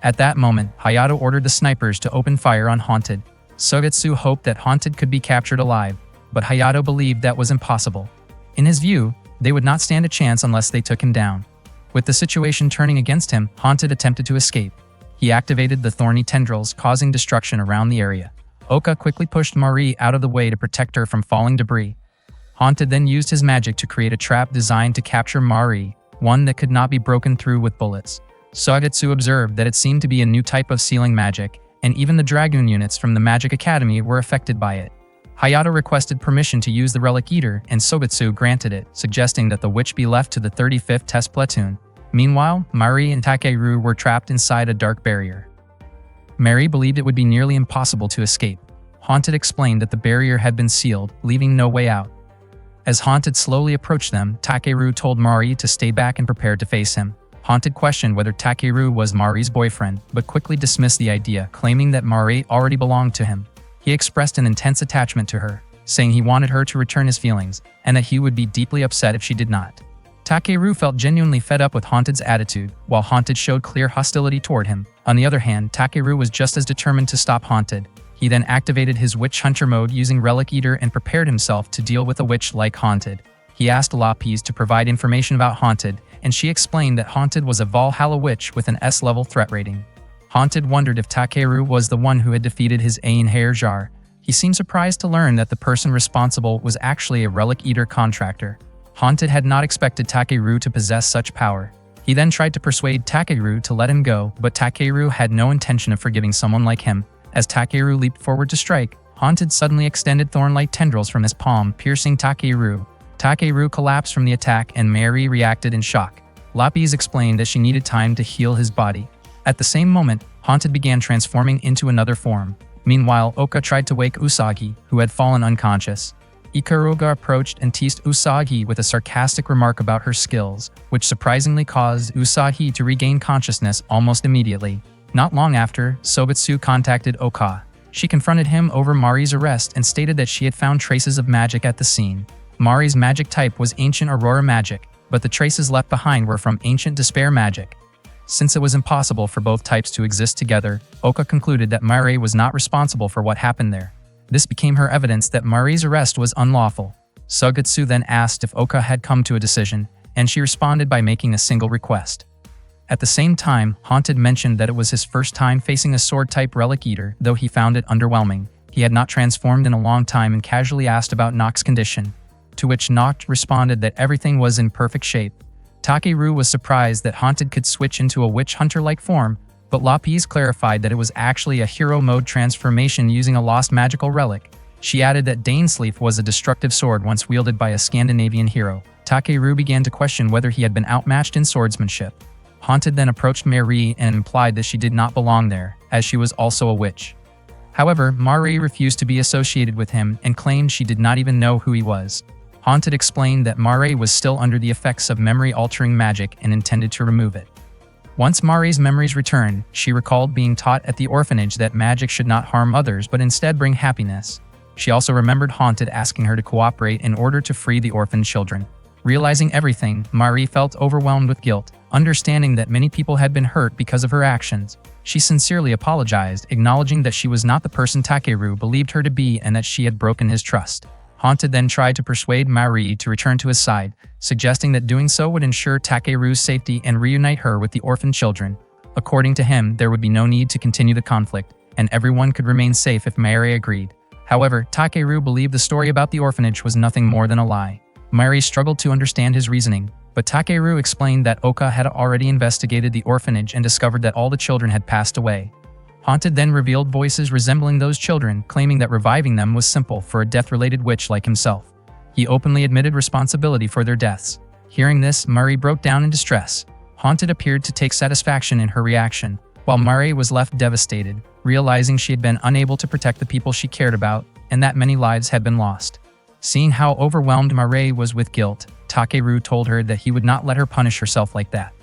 At that moment, Hayato ordered the snipers to open fire on Haunted. Sugetsu hoped that Haunted could be captured alive, but Hayato believed that was impossible. In his view, they would not stand a chance unless they took him down. With the situation turning against him, Haunted attempted to escape. He activated the thorny tendrils, causing destruction around the area. Oka quickly pushed Mari out of the way to protect her from falling debris. Haunted then used his magic to create a trap designed to capture Mari, one that could not be broken through with bullets. Sugetsu observed that it seemed to be a new type of sealing magic, and even the Dragoon units from the Magic Academy were affected by it. Hayato requested permission to use the Relic Eater, and Sugetsu granted it, suggesting that the witch be left to the 35th Test Platoon. Meanwhile, Mari and Takeru were trapped inside a dark barrier. Mari believed it would be nearly impossible to escape. Haunted explained that the barrier had been sealed, leaving no way out. As Haunted slowly approached them, Takeru told Mari to stay back and prepared to face him. Haunted questioned whether Takeru was Mari's boyfriend, but quickly dismissed the idea, claiming that Mari already belonged to him. He expressed an intense attachment to her, saying he wanted her to return his feelings, and that he would be deeply upset if she did not. Takeru felt genuinely fed up with Haunted's attitude, while Haunted showed clear hostility toward him. On the other hand, Takeru was just as determined to stop Haunted. He then activated his Witch Hunter mode using Relic Eater and prepared himself to deal with a witch like Haunted. He asked Lapis to provide information about Haunted, and she explained that Haunted was a Valhalla witch with an S-level threat rating. Haunted wondered if Takeru was the one who had defeated his Einherjar. He seemed surprised to learn that the person responsible was actually a Relic Eater contractor. Haunted had not expected Takeru to possess such power. He then tried to persuade Takeru to let him go, but Takeru had no intention of forgiving someone like him. As Takeru leaped forward to strike, Haunted suddenly extended thorn-like tendrils from his palm, piercing Takeru. Takeru collapsed from the attack and Mary reacted in shock. Lapis explained that she needed time to heal his body. At the same moment, Haunted began transforming into another form. Meanwhile, Oka tried to wake Usagi, who had fallen unconscious. Ikaruga approached and teased Usagi with a sarcastic remark about her skills, which surprisingly caused Usagi to regain consciousness almost immediately. Not long after, Sobitsu contacted Oka. She confronted him over Mari's arrest and stated that she had found traces of magic at the scene. Mari's magic type was Ancient Aurora magic, but the traces left behind were from Ancient Despair magic. Since it was impossible for both types to exist together, Oka concluded that Mari was not responsible for what happened there. This became her evidence that Mari's arrest was unlawful. Sugetsu then asked if Oka had come to a decision, and she responded by making a single request. At the same time, Haunted mentioned that it was his first time facing a sword-type Relic Eater, though he found it underwhelming. He had not transformed in a long time and casually asked about Nokt's condition, to which Nokt responded that everything was in perfect shape. Takeru was surprised that Haunted could switch into a witch hunter-like form, but Lapis clarified that it was actually a hero mode transformation using a lost magical relic. She added that Dainsleif was a destructive sword once wielded by a Scandinavian hero. Takeru began to question whether he had been outmatched in swordsmanship. Haunted then approached Mari and implied that she did not belong there, as she was also a witch. However, Mari refused to be associated with him and claimed she did not even know who he was. Haunted explained that Mari was still under the effects of memory-altering magic and intended to remove it. Once Mari's memories returned, she recalled being taught at the orphanage that magic should not harm others but instead bring happiness. She also remembered Haunted asking her to cooperate in order to free the orphaned children. Realizing everything, Mari felt overwhelmed with guilt, understanding that many people had been hurt because of her actions. She sincerely apologized, acknowledging that she was not the person Takeru believed her to be and that she had broken his trust. Haunted then tried to persuade Mari to return to his side, suggesting that doing so would ensure Takeru's safety and reunite her with the orphaned children. According to him, there would be no need to continue the conflict, and everyone could remain safe if Mari agreed. However, Takeru believed the story about the orphanage was nothing more than a lie. Mari struggled to understand his reasoning, but Takeru explained that Oka had already investigated the orphanage and discovered that all the children had passed away. Haunted then revealed voices resembling those children, claiming that reviving them was simple for a death-related witch like himself. He openly admitted responsibility for their deaths. Hearing this, Mari broke down in distress. Haunted appeared to take satisfaction in her reaction, while Mari was left devastated, realizing she had been unable to protect the people she cared about and that many lives had been lost. Seeing how overwhelmed Mari was with guilt, Takeru told her that he would not let her punish herself like that.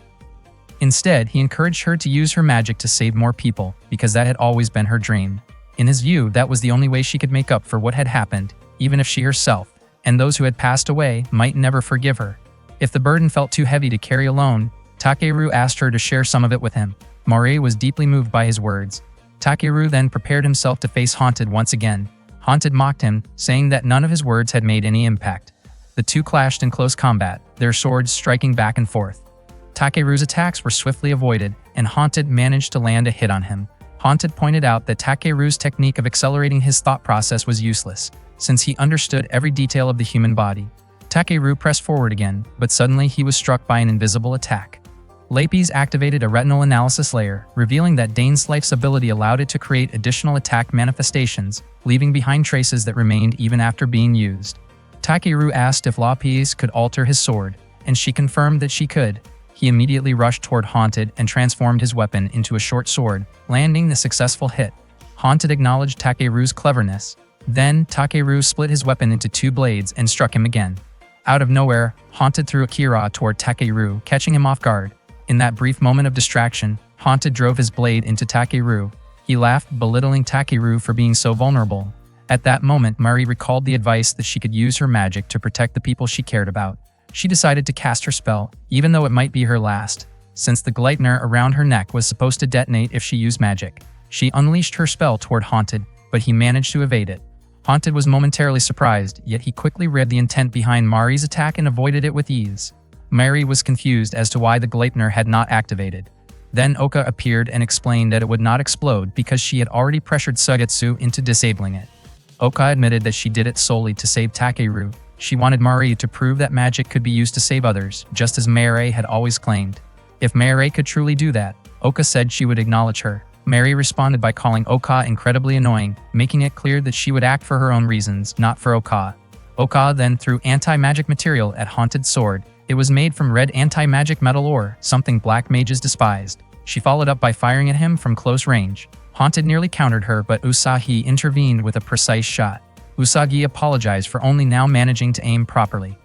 Instead, he encouraged her to use her magic to save more people, because that had always been her dream. In his view, that was the only way she could make up for what had happened, even if she herself, and those who had passed away, might never forgive her. If the burden felt too heavy to carry alone, Takeru asked her to share some of it with him. Mari was deeply moved by his words. Takeru then prepared himself to face Haunted once again. Haunted mocked him, saying that none of his words had made any impact. The two clashed in close combat, their swords striking back and forth. Takeru's attacks were swiftly avoided, and Haunted managed to land a hit on him. Haunted pointed out that Takeru's technique of accelerating his thought process was useless, since he understood every detail of the human body. Takeru pressed forward again, but suddenly he was struck by an invisible attack. Lapis activated a retinal analysis layer, revealing that Dainsleif's ability allowed it to create additional attack manifestations, leaving behind traces that remained even after being used. Takeru asked if Lapis could alter his sword, and she confirmed that she could. He immediately rushed toward Haunted and transformed his weapon into a short sword, landing the successful hit. Haunted acknowledged Takeru's cleverness. Then, Takeru split his weapon into two blades and struck him again. Out of nowhere, Haunted threw a Kira toward Takeru, catching him off guard. In that brief moment of distraction, Haunted drove his blade into Takeru. He laughed, belittling Takeru for being so vulnerable. At that moment, Mari recalled the advice that she could use her magic to protect the people she cared about. She decided to cast her spell, even though it might be her last, since the Gleitner around her neck was supposed to detonate if she used magic. She unleashed her spell toward Haunted, but he managed to evade it. Haunted was momentarily surprised, yet he quickly read the intent behind Mari's attack and avoided it with ease. Mary was confused as to why the Gleipnir had not activated. Then Oka appeared and explained that it would not explode because she had already pressured Suigetsu into disabling it. Oka admitted that she did it solely to save Takeru. She wanted Mari to prove that magic could be used to save others, just as Mary had always claimed. If Mary could truly do that, Oka said she would acknowledge her. Mary responded by calling Oka incredibly annoying, making it clear that she would act for her own reasons, not for Oka. Oka then threw anti-magic material at Haunted Sword. It was made from red anti-magic metal ore, something black mages despised. She followed up by firing at him from close range. Haunted nearly countered her, but Usagi intervened with a precise shot. Usagi apologized for only now managing to aim properly.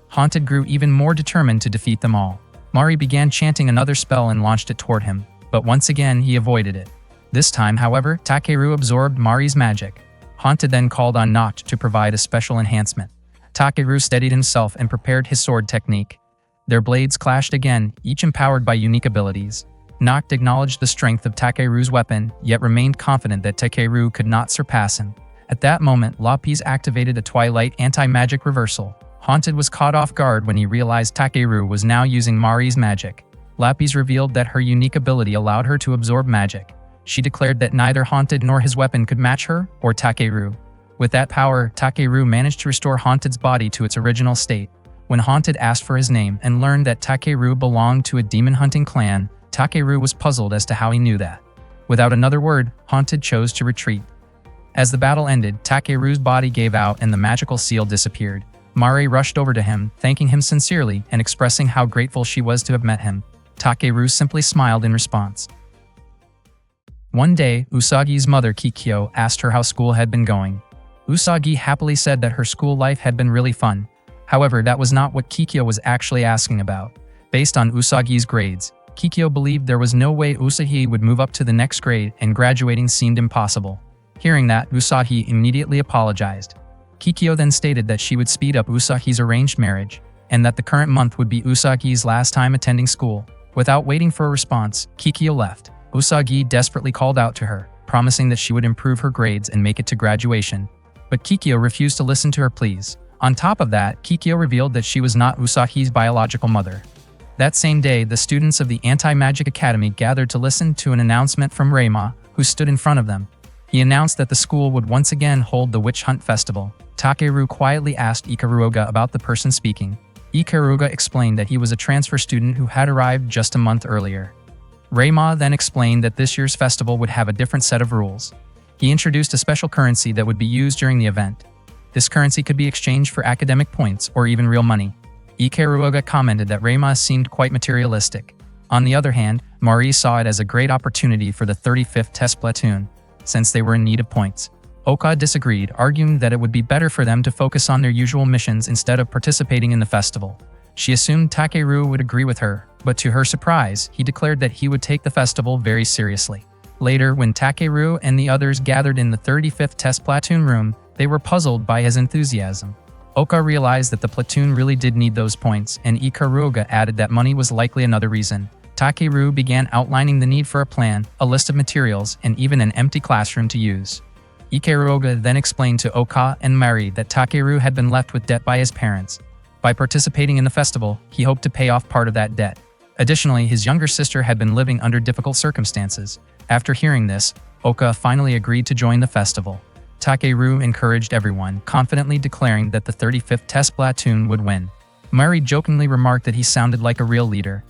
Haunted grew even more determined to defeat them all. Mari began chanting another spell and launched it toward him, but once again he avoided it. This time, however, Takeru absorbed Mari's magic. Haunted then called on Noct to provide a special enhancement. Takeru steadied himself and prepared his sword technique. Their blades clashed again, each empowered by unique abilities. Noct acknowledged the strength of Takeru's weapon, yet remained confident that Takeru could not surpass him. At that moment, Lapis activated a Twilight anti-magic reversal. Haunted was caught off guard when he realized Takeru was now using Mari's magic. Lapis revealed that her unique ability allowed her to absorb magic. She declared that neither Haunted nor his weapon could match her or Takeru. With that power, Takeru managed to restore Haunted's body to its original state. When Haunted asked for his name and learned that Takeru belonged to a demon-hunting clan, Takeru was puzzled as to how he knew that. Without another word, Haunted chose to retreat. As the battle ended, Takeru's body gave out and the magical seal disappeared. Mari rushed over to him, thanking him sincerely and expressing how grateful she was to have met him. Takeru simply smiled in response. One day, Usagi's mother Kikyo asked her how school had been going. Usagi happily said that her school life had been really fun. However, that was not what Kikyo was actually asking about. Based on Usagi's grades, Kikyo believed there was no way Usagi would move up to the next grade and graduating seemed impossible. Hearing that, Usagi immediately apologized. Kikyo then stated that she would speed up Usagi's arranged marriage, and that the current month would be Usagi's last time attending school. Without waiting for a response, Kikyo left. Usagi desperately called out to her, promising that she would improve her grades and make it to graduation. But Kikyo refused to listen to her pleas. On top of that, Kikyo revealed that she was not Usagi's biological mother. That same day, the students of the Anti-Magic Academy gathered to listen to an announcement from Reima, who stood in front of them. He announced that the school would once again hold the Witch Hunt Festival. Takeru quietly asked Ikaruga about the person speaking. Ikaruga explained that he was a transfer student who had arrived just a month earlier. Reima then explained that this year's festival would have a different set of rules. He introduced a special currency that would be used during the event. This currency could be exchanged for academic points or even real money. Ikaruga commented that Reima seemed quite materialistic. On the other hand, Mari saw it as a great opportunity for the 35th Test Platoon, since they were in need of points. Oka disagreed, arguing that it would be better for them to focus on their usual missions instead of participating in the festival. She assumed Takeru would agree with her, but to her surprise, he declared that he would take the festival very seriously. Later, when Takeru and the others gathered in the 35th Test Platoon room, they were puzzled by his enthusiasm. Oka realized that the platoon really did need those points, and Ikaruga added that money was likely another reason. Takeru began outlining the need for a plan, a list of materials, and even an empty classroom to use. Ikaruga then explained to Oka and Mari that Takeru had been left with debt by his parents. By participating in the festival, he hoped to pay off part of that debt. Additionally, his younger sister had been living under difficult circumstances. After hearing this, Oka finally agreed to join the festival. Takeru encouraged everyone, confidently declaring that the 35th Test Platoon would win. Mari jokingly remarked that he sounded like a real leader.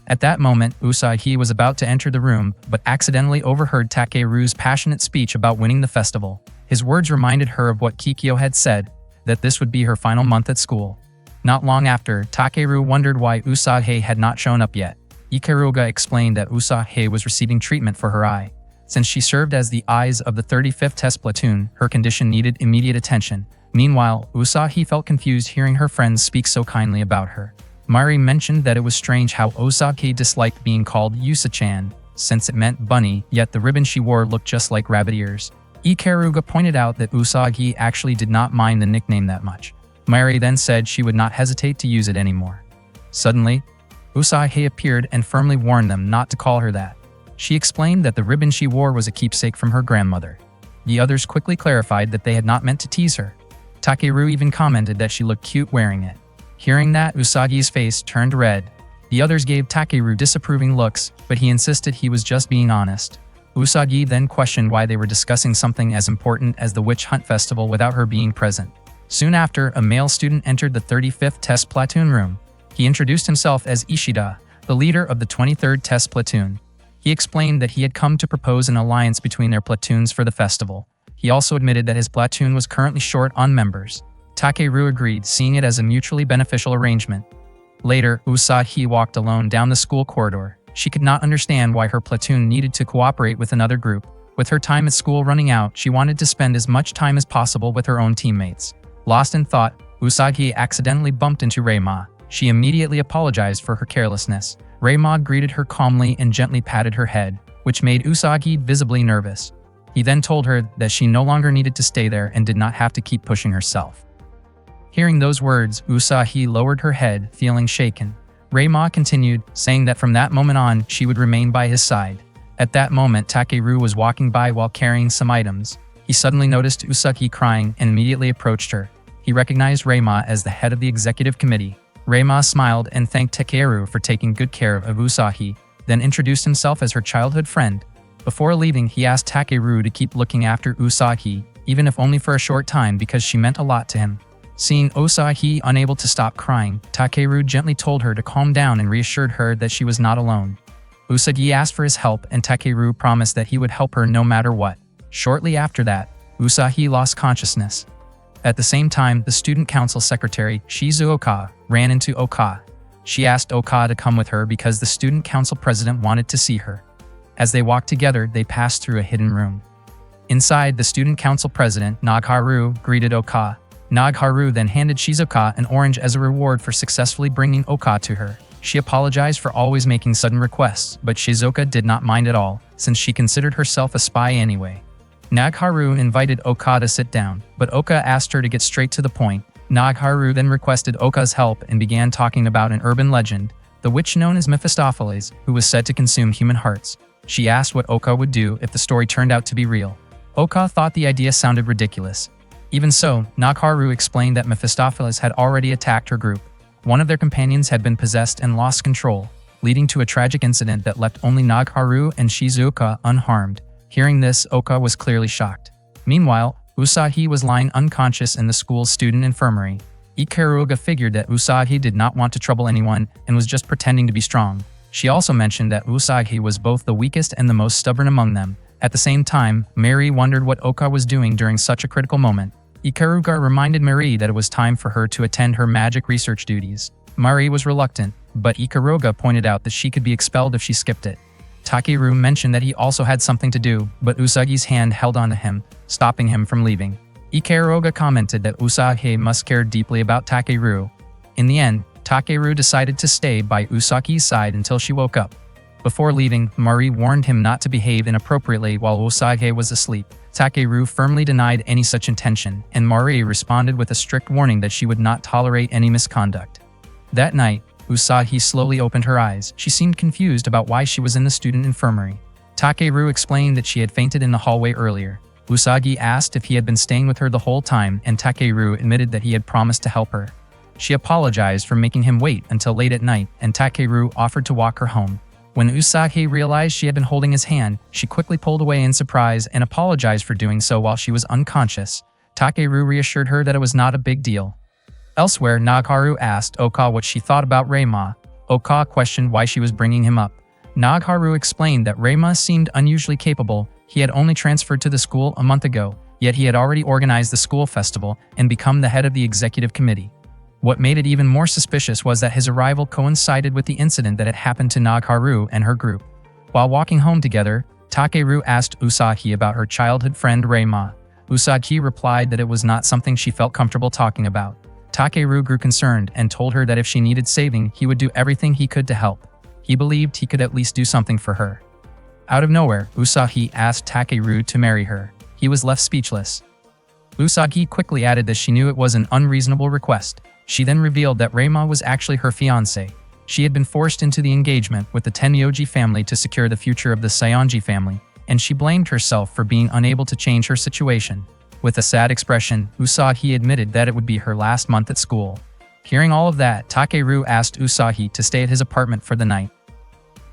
At that moment, Usagi was about to enter the room, but accidentally overheard Takeru's passionate speech about winning the festival. His words reminded her of what Kikyo had said, that this would be her final month at school. Not long after, Takeru wondered why Usagi had not shown up yet. Ikaruga explained that Usagi was receiving treatment for her eye. Since she served as the eyes of the 35th Test Platoon, her condition needed immediate attention. Meanwhile, Usagi felt confused hearing her friends speak so kindly about her. Mari mentioned that it was strange how Usagi disliked being called Yusa-chan, since it meant bunny, yet the ribbon she wore looked just like rabbit ears. Ikaruga pointed out that Usagi actually did not mind the nickname that much. Mari then said she would not hesitate to use it anymore. Suddenly, Usagi appeared and firmly warned them not to call her that. She explained that the ribbon she wore was a keepsake from her grandmother. The others quickly clarified that they had not meant to tease her. Takeru even commented that she looked cute wearing it. Hearing that, Usagi's face turned red. The others gave Takeru disapproving looks, but he insisted he was just being honest. Usagi then questioned why they were discussing something as important as the Witch Hunt Festival without her being present. Soon after, a male student entered the 35th Test Platoon room. He introduced himself as Ishida, the leader of the 23rd Test Platoon. He explained that he had come to propose an alliance between their platoons for the festival. He also admitted that his platoon was currently short on members. Takeru agreed, seeing it as a mutually beneficial arrangement. Later, Usagi walked alone down the school corridor. She could not understand why her platoon needed to cooperate with another group. With her time at school running out, she wanted to spend as much time as possible with her own teammates. Lost in thought, Usagi accidentally bumped into Reima. She immediately apologized for her carelessness. Reima greeted her calmly and gently patted her head, which made Usagi visibly nervous. He then told her that she no longer needed to stay there and did not have to keep pushing herself. Hearing those words, Usagi lowered her head, feeling shaken. Reima continued, saying that from that moment on, she would remain by his side. At that moment, Takeru was walking by while carrying some items. He suddenly noticed Usagi crying and immediately approached her. He recognized Reima as the head of the executive committee. Reima smiled and thanked Takeru for taking good care of Usagi, then introduced himself as her childhood friend. Before leaving, he asked Takeru to keep looking after Usagi, even if only for a short time, because she meant a lot to him. Seeing Usagi unable to stop crying, Takeru gently told her to calm down and reassured her that she was not alone. Usagi asked for his help and Takeru promised that he would help her no matter what. Shortly after that, Usagi lost consciousness. At the same time, the student council secretary, Shizuoka, ran into Oka. She asked Oka to come with her because the student council president wanted to see her. As they walked together, they passed through a hidden room. Inside, the student council president, Nagharu, greeted Oka. Nagharu then handed Shizuoka an orange as a reward for successfully bringing Oka to her. She apologized for always making sudden requests, but Shizuoka did not mind at all, since she considered herself a spy anyway. Nagharu invited Oka to sit down, but Oka asked her to get straight to the point. Nagharu then requested Oka's help and began talking about an urban legend, the witch known as Mephistopheles, who was said to consume human hearts. She asked what Oka would do if the story turned out to be real. Oka thought the idea sounded ridiculous. Even so, Nagharu explained that Mephistopheles had already attacked her group. One of their companions had been possessed and lost control, leading to a tragic incident that left only Nagharu and Shizuoka unharmed. Hearing this, Oka was clearly shocked. Meanwhile, Usagi was lying unconscious in the school's student infirmary. Ikaruga figured that Usagi did not want to trouble anyone and was just pretending to be strong. She also mentioned that Usagi was both the weakest and the most stubborn among them. At the same time, Mary wondered what Oka was doing during such a critical moment. Ikaruga reminded Mary that it was time for her to attend her magic research duties. Mari was reluctant, but Ikaruga pointed out that she could be expelled if she skipped it. Takeru mentioned that he also had something to do, but Usagi's hand held onto him, stopping him from leaving. Ikaruga commented that Usagi must care deeply about Takeru. In the end, Takeru decided to stay by Usagi's side until she woke up. Before leaving, Mari warned him not to behave inappropriately while Usagi was asleep. Takeru firmly denied any such intention, and Mari responded with a strict warning that she would not tolerate any misconduct. That night, Usagi slowly opened her eyes. She seemed confused about why she was in the student infirmary. Takeru explained that she had fainted in the hallway earlier. Usagi asked if he had been staying with her the whole time, and Takeru admitted that he had promised to help her. She apologized for making him wait until late at night, and Takeru offered to walk her home. When Usagi realized she had been holding his hand, she quickly pulled away in surprise and apologized for doing so while she was unconscious. Takeru reassured her that it was not a big deal. Elsewhere, Nagharu asked Oka what she thought about Reima. Oka questioned why she was bringing him up. Nagharu explained that Reima seemed unusually capable. He had only transferred to the school a month ago, yet he had already organized the school festival and become the head of the executive committee. What made it even more suspicious was that his arrival coincided with the incident that had happened to Nagharu and her group. While walking home together, Takeru asked Usagi about her childhood friend Reima. Usagi replied that it was not something she felt comfortable talking about. Takeru grew concerned and told her that if she needed saving, he would do everything he could to help. He believed he could at least do something for her. Out of nowhere, Usagi asked Takeru to marry her. He was left speechless. Usagi quickly added that she knew it was an unreasonable request. She then revealed that Reima was actually her fiancé. She had been forced into the engagement with the Tenmyoji family to secure the future of the Saionji family, and she blamed herself for being unable to change her situation. With a sad expression, Usagi admitted that it would be her last month at school. Hearing all of that, Takeru asked Usagi to stay at his apartment for the night.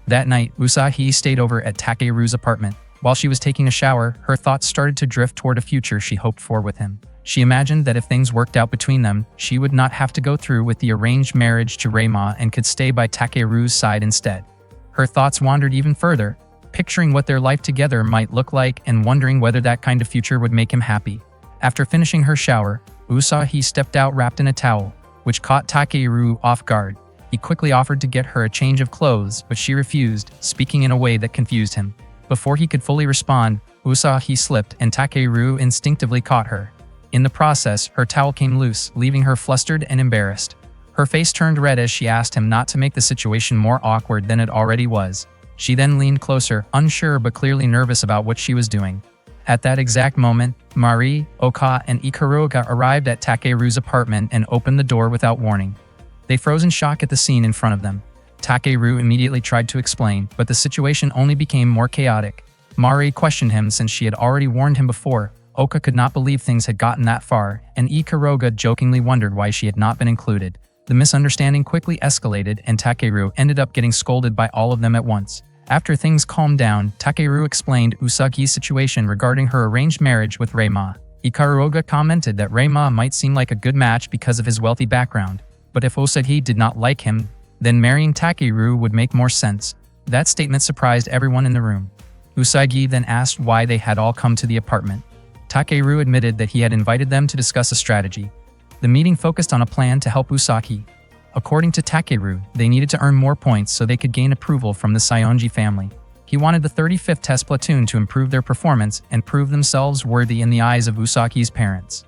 That night, Usagi stayed over at Takeru's apartment. While she was taking a shower, her thoughts started to drift toward a future she hoped for with him. She imagined that if things worked out between them, she would not have to go through with the arranged marriage to Reima and could stay by Takeru's side instead. Her thoughts wandered even further, picturing what their life together might look like and wondering whether that kind of future would make him happy. After finishing her shower, Usagi stepped out wrapped in a towel, which caught Takeru off guard. He quickly offered to get her a change of clothes, but she refused, speaking in a way that confused him. Before he could fully respond, Usagi slipped and Takeru instinctively caught her. In the process, her towel came loose, leaving her flustered and embarrassed. Her face turned red as she asked him not to make the situation more awkward than it already was. She then leaned closer, unsure but clearly nervous about what she was doing. At that exact moment, Mari, Oka, and Ikaruga arrived at Takeru's apartment and opened the door without warning. They froze in shock at the scene in front of them. Takeru immediately tried to explain, but the situation only became more chaotic. Mari questioned him since she had already warned him before. Oka could not believe things had gotten that far, and Ikaruga jokingly wondered why she had not been included. The misunderstanding quickly escalated and Takeru ended up getting scolded by all of them at once. After things calmed down, Takeru explained Usagi's situation regarding her arranged marriage with Reima. Ikaruga commented that Reima might seem like a good match because of his wealthy background, but if Usagi did not like him, then marrying Takeru would make more sense. That statement surprised everyone in the room. Usagi then asked why they had all come to the apartment. Takeru admitted that he had invited them to discuss a strategy. The meeting focused on a plan to help Usagi. According to Takeru, they needed to earn more points so they could gain approval from the Saionji family. He wanted the 35th Test Platoon to improve their performance and prove themselves worthy in the eyes of Usagi's parents.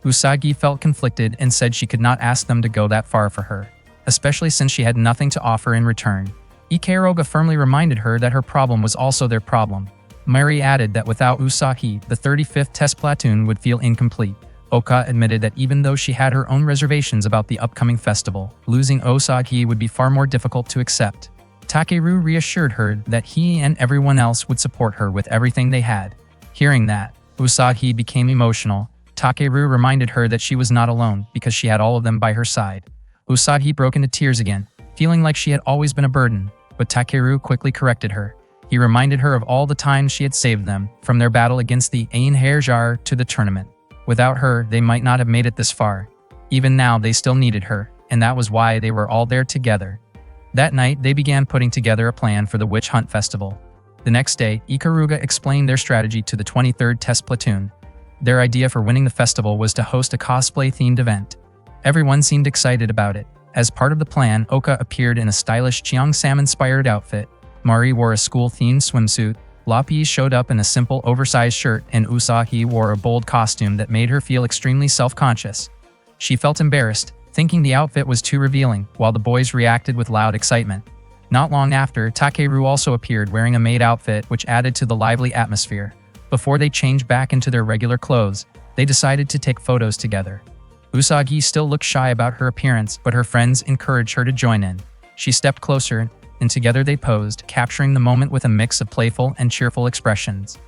Usagi felt conflicted and said she could not ask them to go that far for her, especially since she had nothing to offer in return. Ikaruga firmly reminded her that her problem was also their problem. Mari added that without Usagi, the 35th Test Platoon would feel incomplete. Oka admitted that even though she had her own reservations about the upcoming festival, losing Usagi would be far more difficult to accept. Takeru reassured her that he and everyone else would support her with everything they had. Hearing that, Usagi became emotional. Takeru reminded her that she was not alone because she had all of them by her side. Usagi broke into tears again, feeling like she had always been a burden, but Takeru quickly corrected her. He reminded her of all the times she had saved them, from their battle against the Einherjar to the tournament. Without her, they might not have made it this far. Even now, they still needed her, and that was why they were all there together. That night, they began putting together a plan for the Witch Hunt Festival. The next day, Ikaruga explained their strategy to the 23rd Test Platoon. Their idea for winning the festival was to host a cosplay-themed event. Everyone seemed excited about it. As part of the plan, Oka appeared in a stylish Cheongsam-inspired outfit. Mari wore a school-themed swimsuit. Lapi showed up in a simple, oversized shirt, and Usagi wore a bold costume that made her feel extremely self-conscious. She felt embarrassed, thinking the outfit was too revealing, while the boys reacted with loud excitement. Not long after, Takeru also appeared wearing a maid outfit, which added to the lively atmosphere. Before they changed back into their regular clothes, they decided to take photos together. Usagi still looked shy about her appearance, but her friends encouraged her to join in. She stepped closer, and together they posed, capturing the moment with a mix of playful and cheerful expressions.